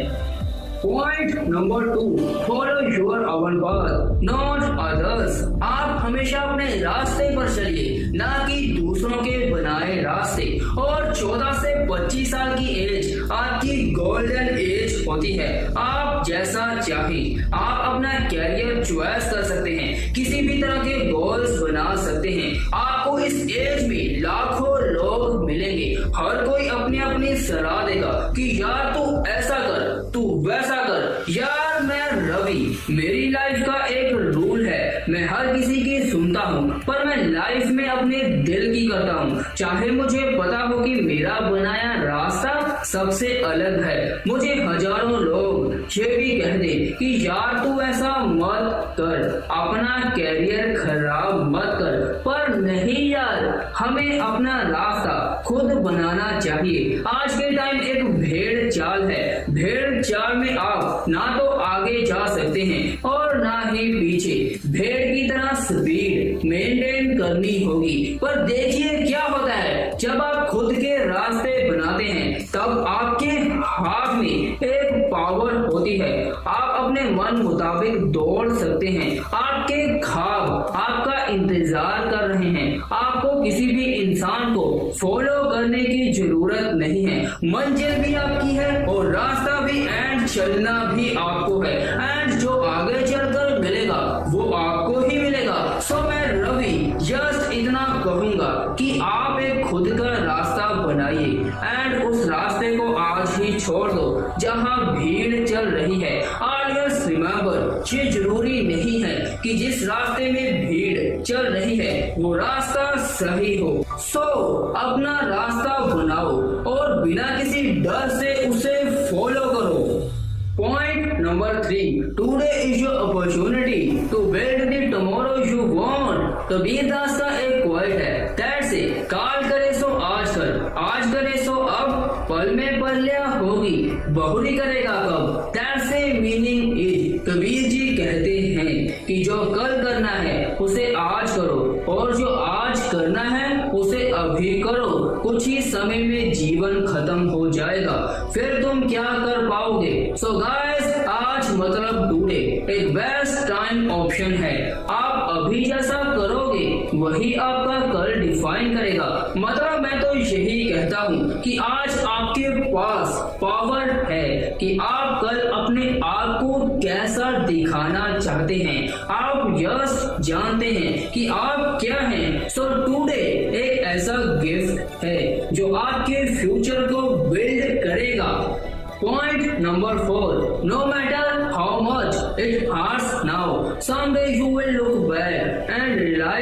Point number 2, follow your own path not others. आप हमेशा अपने रास्ते पर चलिए, ना कि दूसरों के बनाए रास्ते। और 14 से 25 साल की एज आपकी गोल्डन एज होती है। आप जैसा चाहे आप अपना कैरियर चॉइस कर सकते हैं, किसी भी तरह के गोल्स बना सकते हैं। आपको इस एज में लाखों लोग मिलेंगे, हर कोई अपनी अपनी सलाह देगा कि यार तू ऐसा कर, तू वैसा कर। यार मैं रवि, मेरी लाइफ का एक रूल है, मैं हर किसी की सुनता हूँ, पर मैं लाइफ में अपने दिल की करता हूँ। चाहे मुझे पता हो कि मेरा बनाया रास्ता सबसे अलग है। मुझे हजारों लोग ये भी कह दे कि यार तू ऐसा मत कर, अपना कैरियर खराब मत कर, पर नहीं यार, हमें अपना रास्ता खुद बनाना चाहिए। आज के टाइम एक भेड़ चाल है। भेड़ चाल में आप ना तो आगे जा सकते हैं और ना ही पीछे। भेड़ की तरह स्पीड मेंटेन करनी होगी। पर देखिए क्या होता है, जब आप खुद के रास्ते बनाते हैं तब आपके हाथ में एक पावर होती है। आप अपने मन मुताबिक दौड़ सकते हैं। आपके ख्वाब आपका इंतजार कर रहे हैं। आपको किसी भी इंसान को फॉलो करने की जरूरत नहीं है। मंजिल भी आपकी है और रास्ता भी, एंड चलना भी आपको है। एंड जो आगे चलकर मिलेगा वो आपको ही मिलेगा। सो मैं रवि जस्ट इतना कहूंगा कि आप एक खुद का रास्ता बनाइए एंड उस रास्ते को आज ही छोड़ दो जहां भीड़ चल रही है। ऑलवेज रिमेंबर, ये जरूरी नहीं है कि जिस रास्ते में भीड़ चल रही है वो रास्ता सही हो। सो अपना रास्ता बनाओ और बिना किसी डर से उसे फॉलो करो। Point number 3, today is your opportunity to build the tomorrow you want। Kabir Das का एक क्वाइट है, दैट से काल करे सो आज कर, आज करे सो अब, पल में पल्ल्या होगी, बहुरी करेगा कब। दैट से मीनिंग इज, कबीर जी कहते हैं कि जो कल करना है उसे आज करो और जो आज करना है उसे अभी करो। कुछ ही समय में जीवन खत्म हो जाएगा, फिर तुम क्या कर पाओगे। सो गाइस, आज मतलब टुडे एक बेस्ट टाइम ऑप्शन है। आप अभी जैसा करोगे वही आपका कल डिफाइन करेगा। मतलब मैं तो यही कहता हूँ कि आज आपके पास पावर है कि आप कल अपने आप को कैसा दिखाना चाहते हैं। आप यस जानते हैं कि आप क्या हैं। सो टुडे एक ऐसा गिफ्ट है जो आपके फ्यूचर को बिल्ड करेगा। Point number 4, no matter how much it hurts now, someday you will look back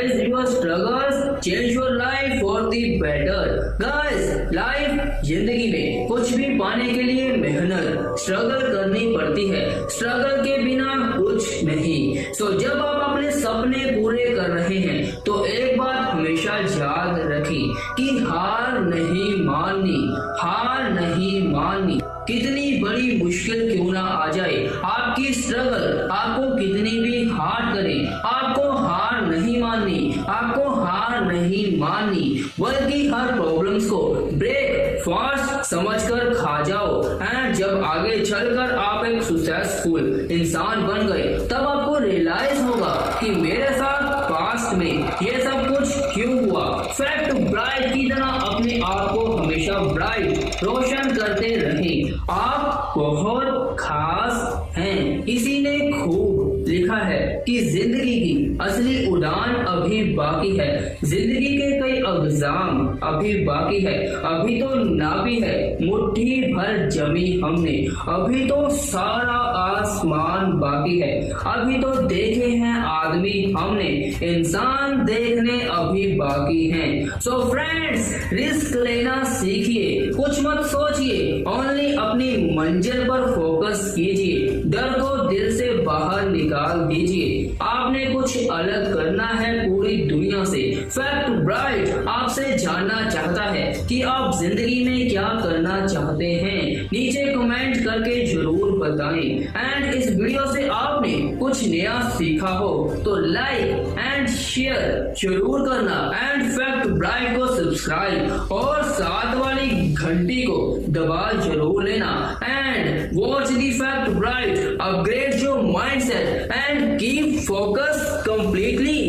realize your struggles change your life for the better. Guys, life जिंदगी में कुछ भी पाने के लिए मेहनत स्ट्रगल करनी पड़ती है। स्ट्रगल के बिना कुछ नहीं। सो जब आप अपने सपने पूरे कर रहे हैं तो एक बात हमेशा याद रखें कि हार नहीं माननी, हार नहीं माननी। कितनी बड़ी मुश्किल क्यों ना आ जाए, आपकी स्ट्रगल आपको कितनी भी हार्ड करे, आपको हार नहीं माननी, आपको हार नहीं माननी, बल्कि हर प्रॉब्लम्स को ब्रेक फास्ट समझकर खा जाओ। एंड जब आगे चलकर आप एक सक्सेसफुल इंसान बन गए तब आपको रियलाइज होगा कि मेरे साथ पास्ट में ये सब कुछ क्यों हुआ। फैक्ट ब्राइट की तरह अपने आप को हमेशा ब्राइट रोशन करते रहें। आप बहुत खास हैं। इसी ने खूब लिखा है कि जिंदगी की असली उड़ान अभी बाकी है, जिंदगी के कई एग्जाम अभी बाकी है, अभी तो नापी है मुट्ठी भर जमी हमने, अभी तो सारा आसमान बाकी है, अभी तो देखे हैं आदमी हमने, इंसान देखने अभी बाकी हैं। सो फ्रेंड्स, रिस्क लेना सीखिए, कुछ मत सोचिए, ओनली अपनी मंजिल पर फोकस कीजिए, डर को दिल से बाहर निकाल दीजिए। आपने कुछ अलग करना है पूरी दुनिया से। फैक्ट ब्राइट आपसे जानना चाहता है कि आप जिंदगी में क्या करना चाहते हैं। नीचे कमेंट करके जरूर बताएं। एंड इस वीडियो से आपने कुछ नया सीखा हो तो लाइक एंड शेयर जरूर करना। एंड फैक्ट ब्राइट को सब्सक्राइब और साथ वाली घंटी को दबा जरूर लेना। And watch the Fact Bright, upgrade your mindset and keep focus completely.